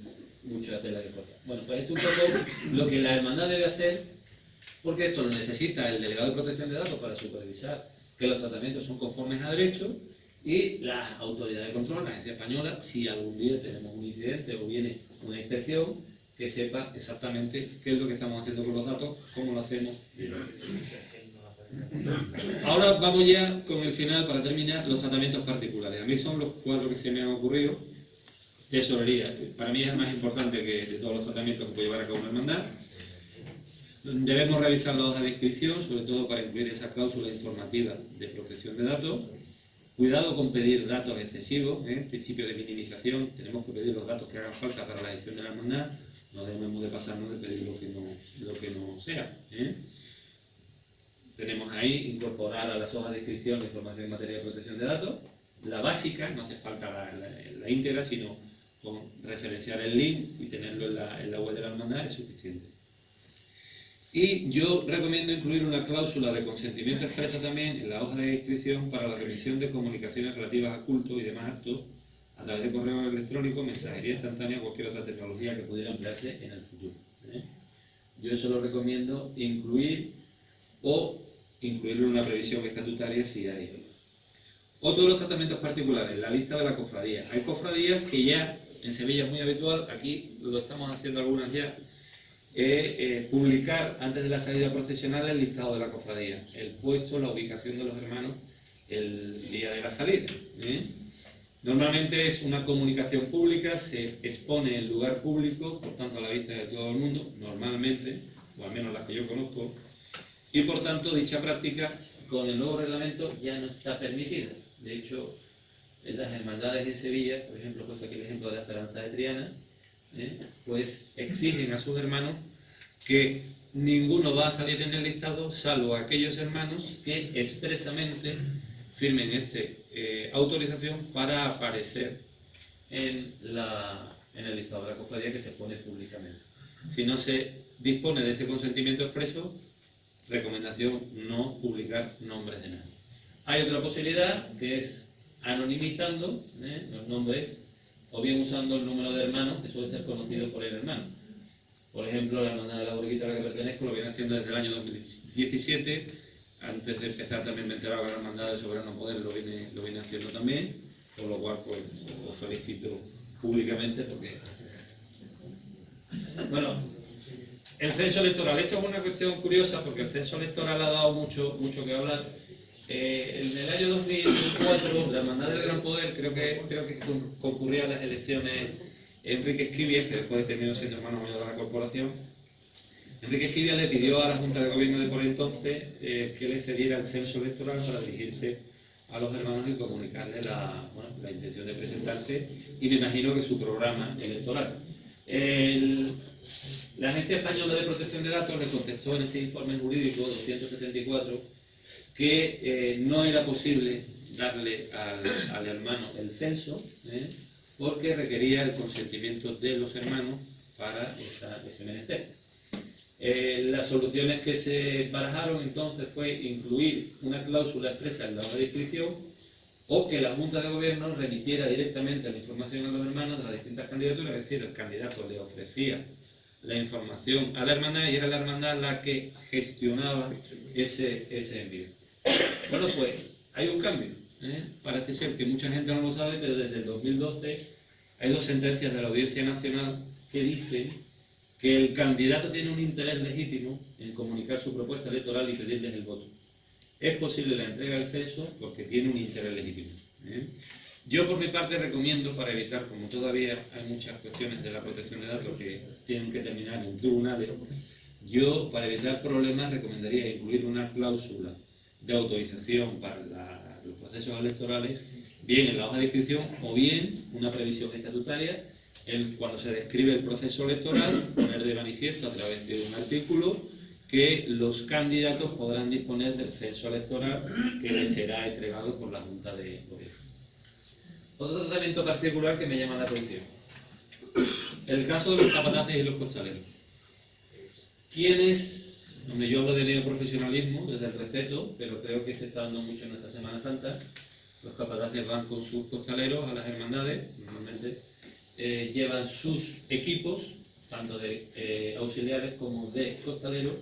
mucha tela de cortar. Bueno, pues esto es un poco lo que la hermandad debe hacer, porque esto lo necesita el delegado de protección de datos para supervisar que los tratamientos son conformes a derecho, y la autoridad de control, la Agencia Española, si algún día tenemos un incidente o viene una inspección, que sepa exactamente qué es lo que estamos haciendo con los datos, cómo lo hacemos. Ahora vamos ya con el final, para terminar, los tratamientos particulares. A mí son los 4 que se me han ocurrido. Tesorería, para mí es el más importante que de todos los tratamientos que puede llevar a cabo una hermandad. Debemos revisar la hoja de inscripción, sobre todo para incluir esa cláusula informativa de protección de datos. Cuidado con pedir datos excesivos, principio de minimización. Tenemos que pedir los datos que hagan falta para la gestión de la hermandad. No debemos de pasarnos de pedir lo que no sea. Tenemos ahí incorporar a las hojas de inscripción la información en materia de protección de datos. La básica, no hace falta la íntegra, sino con referenciar el link y tenerlo en la web de la hermandad es suficiente. Y yo recomiendo incluir una cláusula de consentimiento expreso también en la hoja de inscripción para la remisión de comunicaciones relativas a cultos y demás actos a través de correo electrónico, mensajería instantánea o cualquier otra tecnología que pudiera emplearse en el futuro. Yo eso lo recomiendo incluir o incluirlo en una previsión estatutaria si hay. Otro de los tratamientos particulares, la lista de la cofradía. Hay cofradías que ya en Sevilla es muy habitual, aquí lo estamos haciendo algunas ya, publicar antes de la salida procesional el listado de la cofradía, el puesto, la ubicación de los hermanos el día de la salida. Normalmente es una comunicación pública, se expone en lugar público, por tanto a la vista de todo el mundo, normalmente, o al menos las que yo conozco, y por tanto dicha práctica con el nuevo reglamento ya no está permitida. De hecho, en las hermandades en Sevilla, por ejemplo, puesto aquí el ejemplo de la Esperanza de Triana, pues exigen a sus hermanos que ninguno va a salir en el listado salvo aquellos hermanos que expresamente firmen autorización para aparecer en el listado de la cofradía que se pone públicamente. Si no se dispone de ese consentimiento expreso, recomendación no publicar nombres de nadie. Hay otra posibilidad que es anonimizando los nombres, o bien usando el número de hermanos que suele ser conocido por el hermano. Por ejemplo, la hermandad de la Borriquita a la que pertenezco lo viene haciendo desde el año 2017. Antes de empezar también me enteraba que la hermandad de Soberano Poder lo viene haciendo también, por lo cual pues os felicito públicamente porque... Bueno, el censo electoral. Esto es una cuestión curiosa porque el censo electoral ha dado mucho que hablar. En el año 2004, la hermandad del Gran Poder, creo que concurría a las elecciones Enrique Esquivias, que después terminó siendo hermano mayor de la corporación, Enrique Esquivia le pidió a la Junta de Gobierno de por entonces que le cediera el censo electoral para dirigirse a los hermanos y comunicarle la intención de presentarse y me imagino que su programa electoral. La Agencia Española de Protección de Datos le contestó en ese informe jurídico 274 que no era posible darle al hermano el censo porque requería el consentimiento de los hermanos para ese menester. Las soluciones que se barajaron entonces fue incluir una cláusula expresa en la hoja de inscripción o que la Junta de Gobierno remitiera directamente la información a los hermanos de las distintas candidaturas, es decir, el candidato le ofrecía la información a la hermandad y era la hermandad la que gestionaba ese envío. Bueno, pues hay un cambio. Parece ser que mucha gente no lo sabe, pero desde el 2012 hay 2 sentencias de la Audiencia Nacional que dicen que el candidato tiene un interés legítimo en comunicar su propuesta electoral y pedirles el voto. Es posible la entrega del censo porque tiene un interés legítimo. Yo por mi parte recomiendo, para evitar, como todavía hay muchas cuestiones de la protección de datos que tienen que terminar en tribunales, yo para evitar problemas recomendaría incluir una cláusula de autorización para los procesos electorales, bien en la hoja de inscripción o bien una previsión estatutaria cuando se describe el proceso electoral, poner de manifiesto a través de un artículo que los candidatos podrán disponer del censo electoral que les será entregado por la Junta de Gobierno. Otro tratamiento particular que me llama la atención: el caso de los capataces y los costaleros. ¿Quiénes? Donde yo hablo de neoprofesionalismo, desde el respeto, pero creo que se está dando mucho en esta Semana Santa. Los capataces van con sus costaleros a las hermandades, normalmente llevan sus equipos, tanto de auxiliares como de costaleros,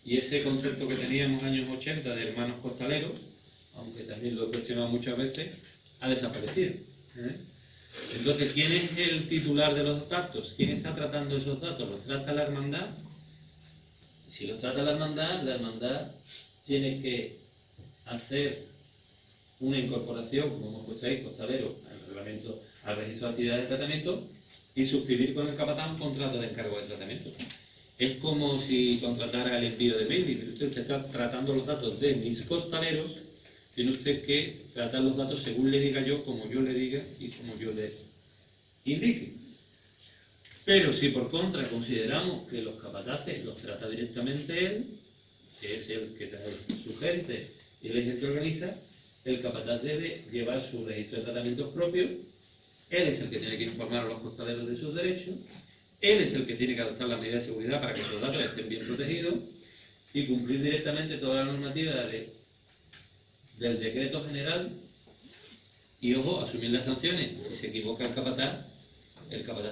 y ese concepto que teníamos en los años 80 de hermanos costaleros, aunque también lo he cuestionado muchas veces, ha desaparecido. Entonces, ¿quién es el titular de los datos? ¿Quién está tratando esos datos? ¿Los trata la hermandad? Si los trata la hermandad tiene que hacer una incorporación, como hemos puesto ahí, costalero, al reglamento, al registro de actividades de tratamiento y suscribir con el capataz un contrato de encargo de tratamiento. Es como si contratara el envío de mail. Usted está tratando los datos de mis costaleros, tiene usted que tratar los datos según le diga yo, como yo le diga y como yo les indique. Pero si por contra consideramos que los capataces los trata directamente él, que es el que trae su gente y él es el que organiza, el capataz debe llevar su registro de tratamientos propios, él es el que tiene que informar a los costaleros de sus derechos, él es el que tiene que adoptar las medidas de seguridad para que esos datos estén bien protegidos y cumplir directamente toda la normativa del decreto general y, ojo, asumir las sanciones. Si se equivoca el capataz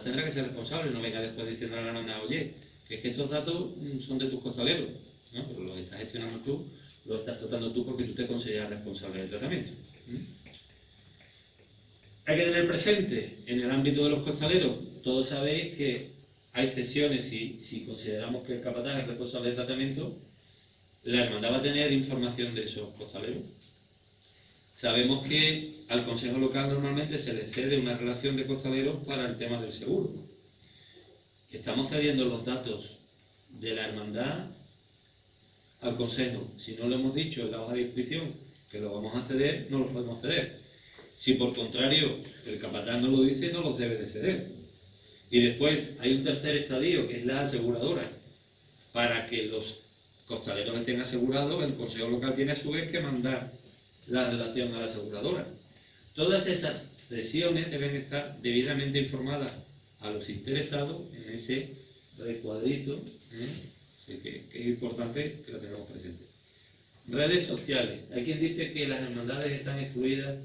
tendrá que ser responsable, no venga después diciendo a la hermandad, oye, que es que estos datos son de tus costaleros, ¿no? Pero los estás gestionando tú, lo estás tratando tú porque tú te consideras responsable del tratamiento. Hay que tener presente, en el ámbito de los costaleros, todos sabéis que hay cesiones, si consideramos que el capataz es responsable del tratamiento, la hermandad va a tener información de esos costaleros. Sabemos que al Consejo Local normalmente se le cede una relación de costaleros para el tema del seguro. Estamos cediendo los datos de la hermandad al Consejo. Si no lo hemos dicho en la hoja de inscripción que lo vamos a ceder, no los podemos ceder. Si por contrario el capataz no lo dice, no los debe de ceder. Y después hay un tercer estadio, que es la aseguradora. Para que los costaleros estén asegurados, el Consejo Local tiene a su vez que mandar la relación a la aseguradora. Todas esas cesiones deben estar debidamente informadas a los interesados en ese recuadrito, así que es importante que lo tengamos presente. Redes sociales. Hay quien dice que las hermandades están excluidas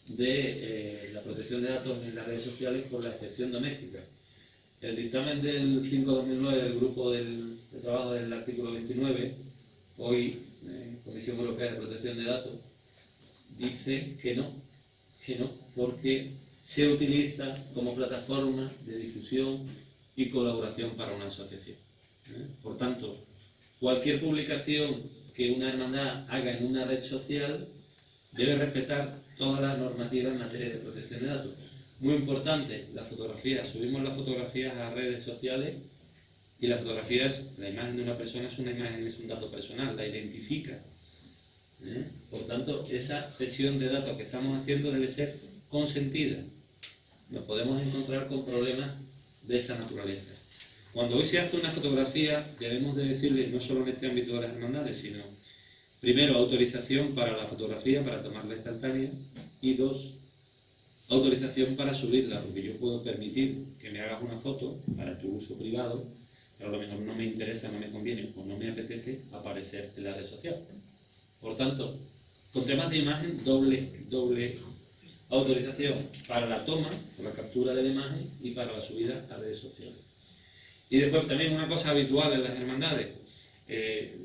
de la protección de datos en las redes sociales por la excepción doméstica. El dictamen del 5/2009 del Grupo de Trabajo del artículo 29, hoy Comisión Europea de Protección de Datos, dice que no, porque se utiliza como plataforma de difusión y colaboración para una asociación. Por tanto, cualquier publicación que una hermandad haga en una red social debe respetar todas las normativas en materia de protección de datos. Muy importante, las fotografías. Subimos las fotografías a redes sociales Y la fotografía es, la imagen de una persona es una imagen, es un dato personal, la identifica. Por tanto, esa cesión de datos que estamos haciendo debe ser consentida. Nos podemos encontrar con problemas de esa naturaleza. Cuando hoy se hace una fotografía, debemos de decirle, no solo en este ámbito de las hermandades, sino, primero, autorización para la fotografía, para tomarla instantánea, y dos, autorización para subirla, porque yo puedo permitir que me hagas una foto para tu uso privado, pero a lo mejor no me interesa, no me conviene o no me apetece aparecer en la red social. Por tanto, con temas de imagen, doble autorización para la toma, para la captura de la imagen y para la subida a redes sociales. Y después también una cosa habitual en las hermandades,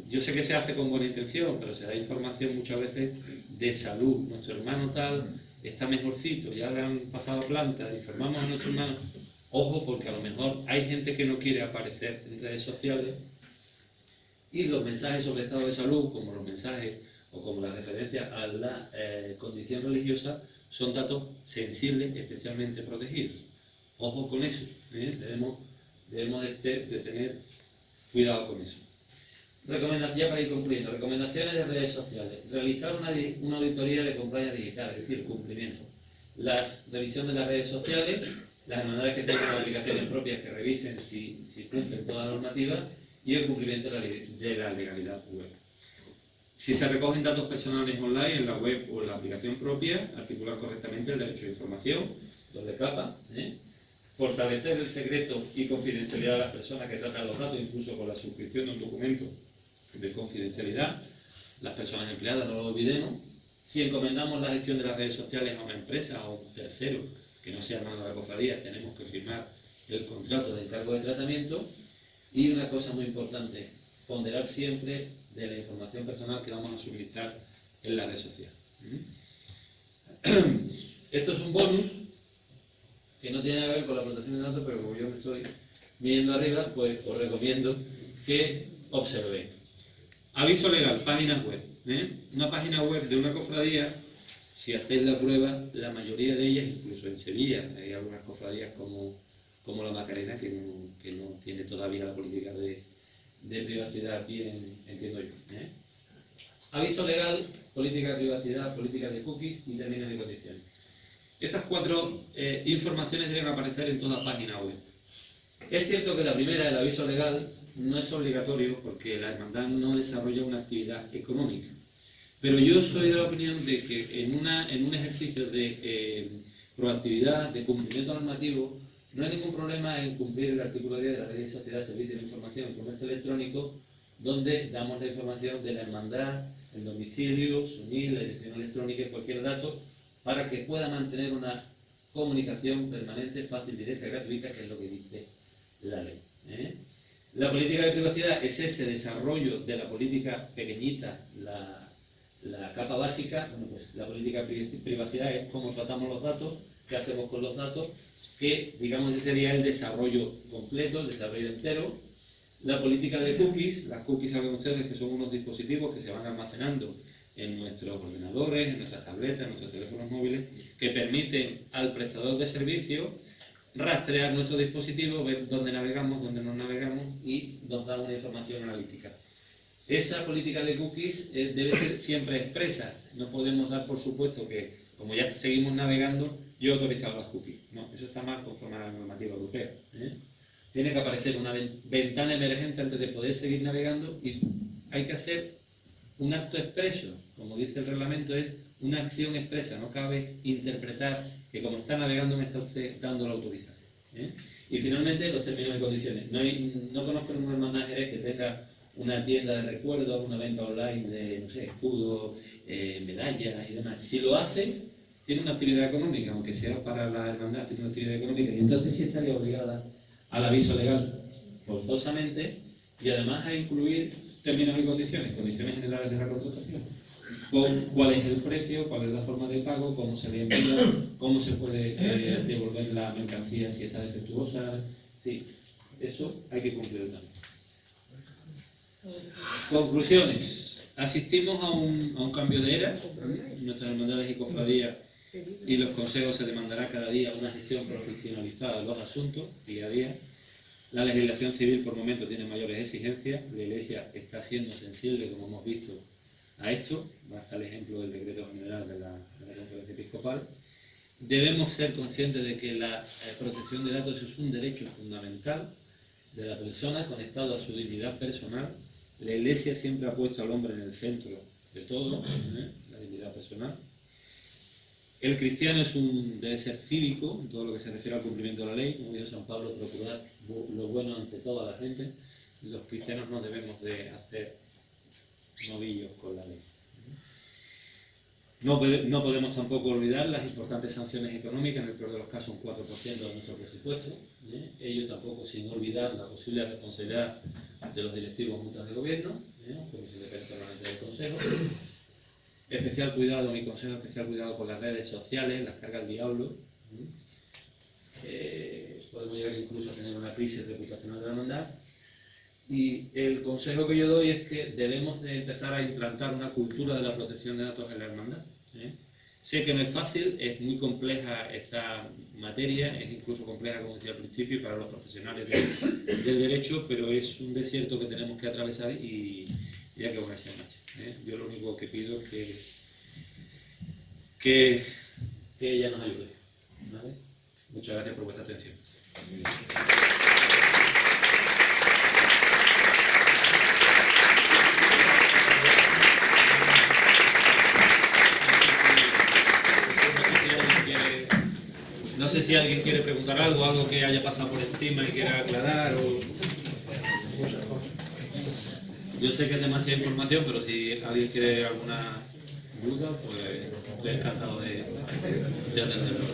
yo sé que se hace con buena intención, pero se da información muchas veces de salud. Nuestro hermano tal está mejorcito, ya le han pasado planta, informamos a nuestro hermano. Ojo, porque a lo mejor hay gente que no quiere aparecer en redes sociales y los mensajes sobre estado de salud, como los mensajes o como la referencia a la condición religiosa, son datos sensibles, especialmente protegidos. Ojo con eso, debemos de tener cuidado con eso. Ya para ir concluyendo, recomendaciones de redes sociales. Realizar una auditoría de compliance digital, es decir, cumplimiento. La revisión de las redes sociales, las hermandades que tengan aplicaciones propias que revisen si cumplen toda la normativa y el cumplimiento de la legalidad web. Si se recogen datos personales online en la web o en la aplicación propia, articular correctamente el derecho de información, doble capa, fortalecer el secreto y confidencialidad de las personas que tratan los datos, incluso con la suscripción de un documento de confidencialidad. Las personas empleadas, no lo olvidemos. Si encomendamos la gestión de las redes sociales a una empresa o a un tercero, que no sea hermano de la cofradía, tenemos que firmar el contrato de encargo de tratamiento. Y una cosa muy importante, ponderar siempre de la información personal que vamos a suministrar en la red social. Esto es un bonus que no tiene que ver con la protección de datos, pero como yo me estoy viendo arriba, pues os recomiendo que observéis. Aviso legal, páginas web. Una página web de una cofradía, si hacéis la prueba, la mayoría de ellas, incluso en Sevilla, hay algunas cofradías como la Macarena que no tiene todavía la política de privacidad bien, entiendo yo. Aviso legal, política de privacidad, política de cookies y términos y condiciones. Estas 4 informaciones deben aparecer en toda página web. Es cierto que la primera, el aviso legal, no es obligatorio porque la hermandad no desarrolla una actividad económica. Pero yo soy de la opinión de que en un ejercicio de proactividad, de cumplimiento normativo, no hay ningún problema en cumplir el artículo 10 de la Ley de Sociedad, Servicios de Información y Comercio Electrónico, donde damos la información de la hermandad, el domicilio, su NIE, la dirección electrónica y cualquier dato, para que pueda mantener una comunicación permanente, fácil, directa y gratuita, que es lo que dice la ley. La política de privacidad es ese desarrollo de la política pequeñita, la capa básica. Bueno, pues la política de privacidad es cómo tratamos los datos, qué hacemos con los datos, que digamos que sería el desarrollo completo, el desarrollo entero. La política de cookies, las cookies saben ustedes que son unos dispositivos que se van almacenando en nuestros ordenadores, en nuestras tabletas, en nuestros teléfonos móviles, que permiten al prestador de servicio rastrear nuestro dispositivo, ver dónde navegamos, dónde no navegamos y nos da una información analítica. Esa política de cookies debe ser siempre expresa. No podemos dar por supuesto que, como ya seguimos navegando, yo he autorizado las cookies. No, eso está mal conforme a la normativa europea. Tiene que aparecer una ventana emergente antes de poder seguir navegando y hay que hacer un acto expreso. Como dice el reglamento, es una acción expresa. No cabe interpretar que como está navegando me está usted dando la autorización. Y finalmente, los términos y condiciones. No conozco ninguna hermandad en Jerez que tenga una tienda de recuerdos, una venta online de, no sé, escudos, medallas y demás. Si lo hace, tiene una actividad económica, aunque sea para la hermandad, tiene una actividad económica, y entonces sí estaría obligada al aviso legal, forzosamente, y además a incluir términos y condiciones generales de la contratación, con cuál es el precio, cuál es la forma de pago, cómo se le envía, cómo se puede devolver la mercancía si está defectuosa. Sí, eso hay que cumplirlo también. Conclusiones. Asistimos a un cambio de era. Nuestras hermandades y cofradías y los consejos se demandará cada día una gestión profesionalizada de los asuntos, día a día. La legislación civil por momento tiene mayores exigencias, la Iglesia está siendo sensible, como hemos visto, a esto, basta el ejemplo del decreto general de la Conferencia Episcopal. Debemos ser conscientes de que la protección de datos es un derecho fundamental de la persona conectado a su dignidad personal. La Iglesia siempre ha puesto al hombre en el centro de todo, la dignidad personal. El cristiano debe ser cívico en todo lo que se refiere al cumplimiento de la ley, como dijo San Pablo, procurar lo bueno ante toda la gente. Los cristianos no debemos de hacer novillos con la ley. No podemos tampoco olvidar las importantes sanciones económicas, en el peor de los casos un 4% de nuestro presupuesto. Ello tampoco sin olvidar la posible responsabilidad de los directivos juntas de gobierno, como se depende permanente del Consejo. Especial cuidado, mi consejo, especial cuidado con las redes sociales, las carga el diablo. Podemos llegar incluso a tener una crisis reputacional de la hermandad. Y el consejo que yo doy es que debemos de empezar a implantar una cultura de la protección de datos en la hermandad. Sé que no es fácil, es muy compleja esta materia, es incluso compleja, como decía al principio, para los profesionales del derecho, pero es un desierto que tenemos que atravesar y hay que ponerse en marcha. Yo lo único que pido es que ella nos ayude. ¿Vale? Muchas gracias por vuestra atención. No sé si alguien quiere preguntar algo que haya pasado por encima y quiera aclarar o... Yo sé que es demasiada información, pero si alguien quiere alguna duda, pues estoy encantado de atenderlo.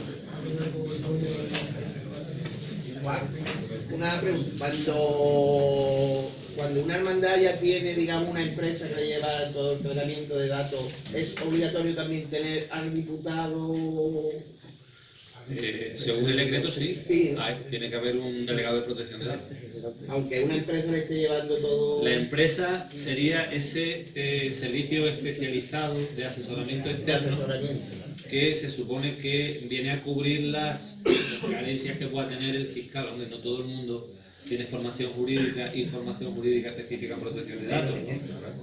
Una pregunta. Cuando una hermandad ya tiene, digamos, una empresa que lleva todo el tratamiento de datos, ¿es obligatorio también tener al diputado? Según el decreto, sí. Sí. Tiene que haber un delegado de protección de datos. Aunque una empresa le esté llevando todo... La empresa sería ese servicio especializado de asesoramiento externo que se supone que viene a cubrir las carencias que pueda tener el fiscal. Hombre, no todo el mundo tiene formación jurídica y formación jurídica específica en protección de datos.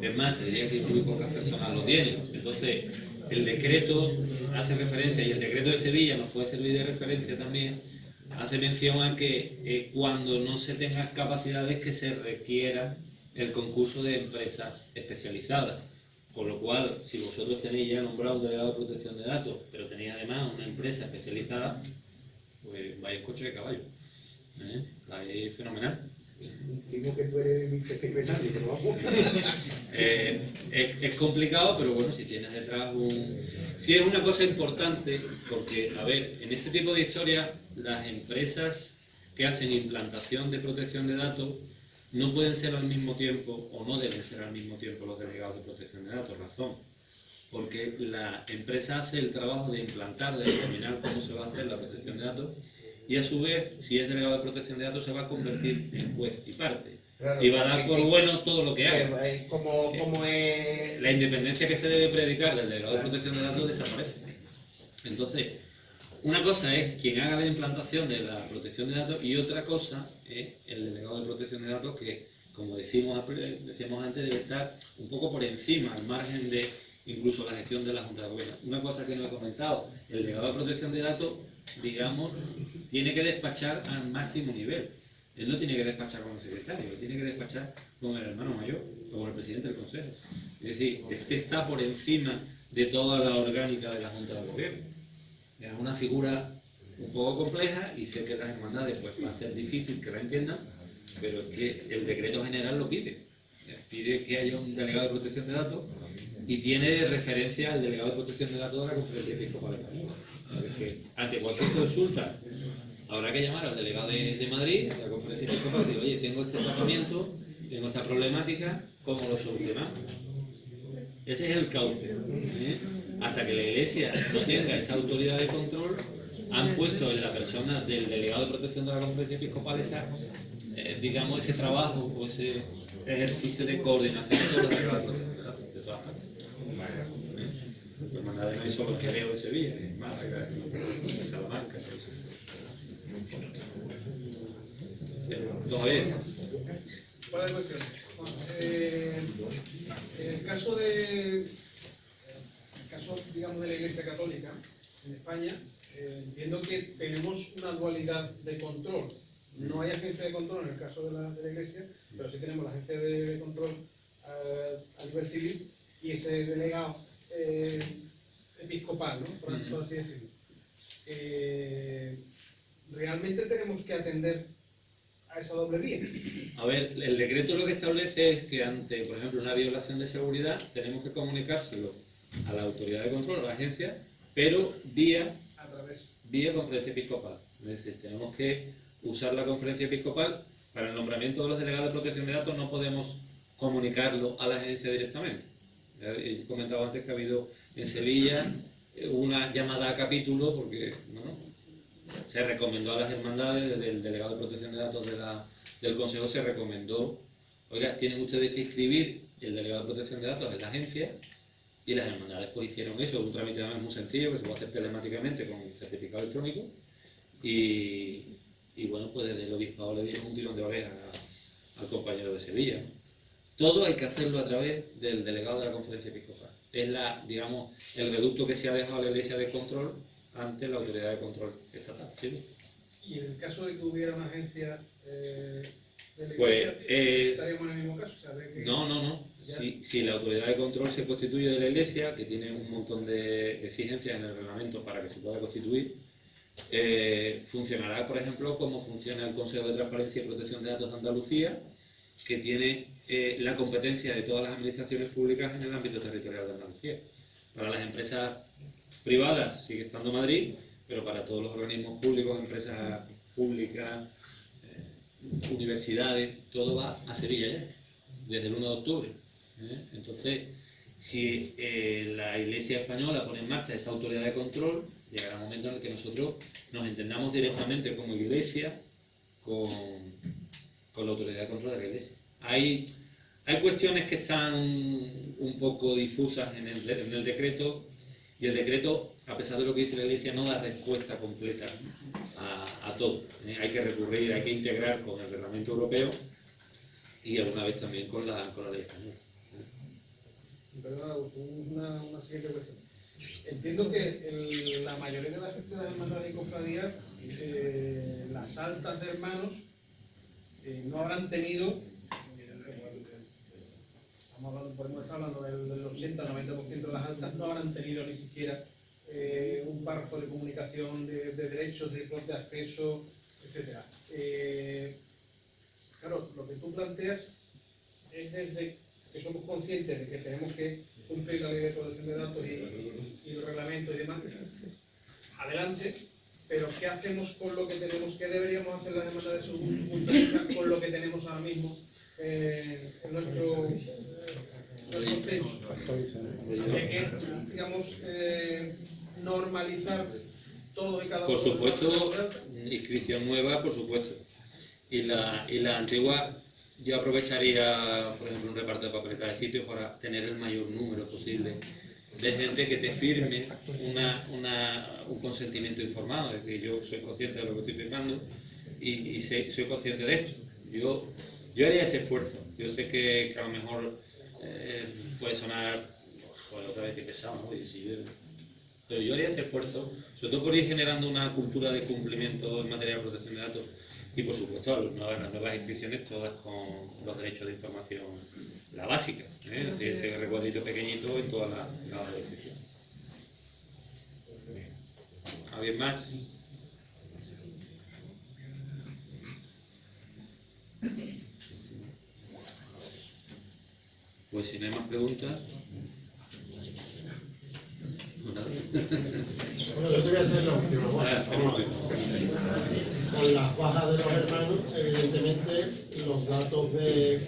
Es más, te diría que muy pocas personas lo tienen. Entonces, el decreto hace referencia, y el decreto de Sevilla nos puede servir de referencia también, hace mención a que cuando no se tengan capacidades que se requiera el concurso de empresas especializadas. Con lo cual, si vosotros tenéis ya nombrado un delegado de protección de datos, pero tenéis además una empresa especializada, pues vais en coche de caballo. Vais fenomenal. Digo que tú eres vicesecretario, pero vamos. Es complicado, pero bueno, si tienes detrás Sí, es una cosa importante, porque, a ver, en este tipo de historias, las empresas que hacen implantación de protección de datos no pueden ser al mismo tiempo, o no deben ser al mismo tiempo, los delegados de protección de datos. Razón, porque la empresa hace el trabajo de implantar, de determinar cómo se va a hacer la protección de datos, y a su vez, si es delegado de protección de datos, se va a convertir en juez y parte. Claro, y va a dar por bueno todo lo que haga. Como es... La independencia que se debe predicar del delegado de protección de datos desaparece. Entonces, una cosa es quien haga la implantación de la protección de datos y otra cosa es el delegado de protección de datos que, como decíamos antes, debe estar un poco por encima, al margen de incluso la gestión de la Junta de Gobierno. Una cosa que no he comentado, el delegado de protección de datos, digamos, tiene que despachar al máximo nivel. Él no tiene que despachar con el secretario, él tiene que despachar con el hermano mayor o con el presidente del Consejo. Es decir, es que está por encima de toda la orgánica de la Junta de Gobierno. Es una figura un poco compleja y sé que las hermandades pues va a ser difícil que la entiendan, pero es que el decreto general lo pide. Pide que haya un delegado de protección de datos y tiene referencia al delegado de protección de datos de la Conferencia Episcopal Española. Que ante cualquier consulta habrá que llamar al delegado de Madrid, a la Conferencia Episcopal, y decir, oye, tengo este tratamiento, tengo esta problemática, ¿cómo lo solucionamos? Ese es el cauce. Hasta que la Iglesia no tenga esa autoridad de control, han puesto en la persona del delegado de protección de la Conferencia Episcopal digamos, ese trabajo o ese ejercicio de coordinación de los delegados de protección de datos, de todas partes. La hermandad no es solo el Quereo de Sevilla, es Málaga, es Salamanca, todo eso. Don Javier. ¿Cuál es la cuestión? En el caso digamos, de la Iglesia Católica en España, entiendo que tenemos una dualidad de control. No hay agencia de control en el caso de la Iglesia, pero sí tenemos la agencia de control a nivel civil y ese delegado episcopal, ¿no? Por así decirlo. Realmente tenemos que atender a esa doble vía. A ver, el decreto lo que establece es que ante, por ejemplo, una violación de seguridad, tenemos que comunicárselo a la autoridad de control, a la agencia, pero vía conferencia episcopal. Es decir, tenemos que usar la conferencia episcopal para el nombramiento de los delegados de protección de datos. No podemos comunicarlo a la agencia directamente. He comentado antes que ha habido en Sevilla una llamada a capítulo porque se recomendó a las hermandades del delegado de protección de datos del Consejo, se recomendó, oiga, tienen ustedes que inscribir el delegado de protección de datos en la agencia, y las hermandades pues hicieron eso, un trámite además muy sencillo que se puede hacer telemáticamente con certificado electrónico, y bueno, pues desde el obispado le dieron un tirón de oreja al compañero de Sevilla. Todo hay que hacerlo a través del delegado de la conferencia episcopal. Es digamos, el reducto que se ha dejado a la Iglesia de control ante la autoridad de control estatal. ¿Sí? Y en el caso de que hubiera una agencia de la pues, Iglesia, estaríamos en el mismo caso. O sea, no. Si la autoridad de control se constituye de la Iglesia, que tiene un montón de exigencias en el reglamento para que se pueda constituir, funcionará, por ejemplo, como funciona el Consejo de Transparencia y Protección de Datos de Andalucía, que tiene la competencia de todas las administraciones públicas en el ámbito territorial de Andalucía. Para las empresas privadas sigue estando Madrid, pero para todos los organismos públicos, empresas públicas, universidades, todo va a Sevilla ya, desde el 1 de octubre. Entonces, si la Iglesia española pone en marcha esa autoridad de control, llegará un momento en el que nosotros nos entendamos directamente como Iglesia con la autoridad de control de la Iglesia. Hay cuestiones que están un poco difusas en el decreto, y el decreto, a pesar de lo que dice la Iglesia, no da respuesta completa a todo. Hay que recurrir, hay que integrar con el reglamento europeo y alguna vez también con la ley española. Perdona, una siguiente cuestión. Entiendo que la mayoría de las hermandades y cofradías, las altas de hermanos, no habrán tenido, podemos estar hablando del 80-90% de las altas, no habrán tenido ni siquiera un párrafo de comunicación de derechos, de acceso, etc. Claro, lo que tú planteas es desde que somos conscientes de que tenemos que cumplir la ley de protección de datos y el reglamento y demás, adelante, pero ¿qué hacemos con lo que tenemos? ¿Qué deberíamos hacer las demandas de su punto de vista con lo que tenemos ahora mismo en nuestro censo? Hay que, digamos, normalizar todo y cada uno. Por supuesto, inscripción nueva, por supuesto. Y la antigua, yo aprovecharía, por ejemplo, un reparto de papeletas de sitio para tener el mayor número posible de gente que te firme un consentimiento informado. Es decir, yo soy consciente de lo que estoy firmando y soy consciente de esto. Yo haría ese esfuerzo. Yo sé que a lo mejor puede sonar, pues, otra vez que pesado, ¿no? Pero yo haría ese esfuerzo, sobre todo por ir generando una cultura de cumplimiento en materia de protección de datos. Y por supuesto, las nuevas inscripciones todas con los derechos de información, la básica, ese recuadrito pequeñito en todas las inscripciones. ¿Alguien más? Pues si no hay más preguntas. Bueno, yo te voy a hacer la última. Vamos a ver. Con las bajas de los hermanos, evidentemente los datos de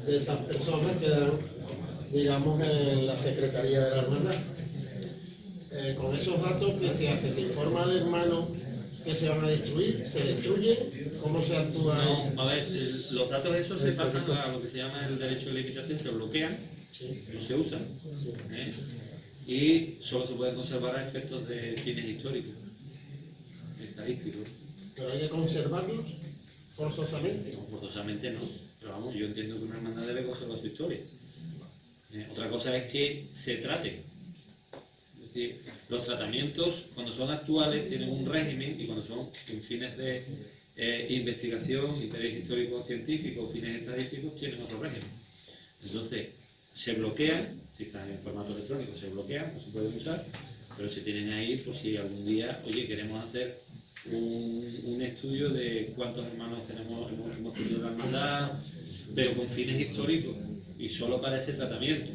esas personas quedan, digamos, en la Secretaría de la Hermandad. Con esos datos, ¿qué se hace? ¿Se informa al hermano que se van a destruir? ¿Se destruye? ¿Cómo se actúa? No, a ver, los datos esos se pasan a lo que se llama el derecho de limitación, se bloquean, no se usan, y solo se pueden conservar a efectos de fines históricos, estadísticos. ¿Pero hay que conservarlos? Forzosamente. No, forzosamente no, pero vamos, yo entiendo que una hermandad debe conservar su historia. Otra cosa es que se trate. Es decir, los tratamientos, cuando son actuales, tienen un régimen, y cuando son en fines de investigación, interés histórico-científico, fines estadísticos, tienen otro régimen. Entonces, se bloquean, si están en formato electrónico, se bloquean, no se pueden usar, pero se tienen ahí por si algún día, oye, queremos hacer un estudio de cuántos hermanos hemos tenido la hermandad, pero con fines históricos y solo para ese tratamiento.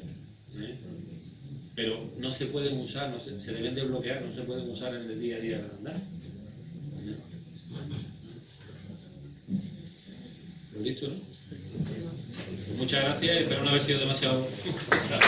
Pero no se pueden usar, se deben de bloquear, no se pueden usar en el día a día de la hermandad. ¿Lo listo, no? Pues muchas gracias, espero no haber sido demasiado pesado.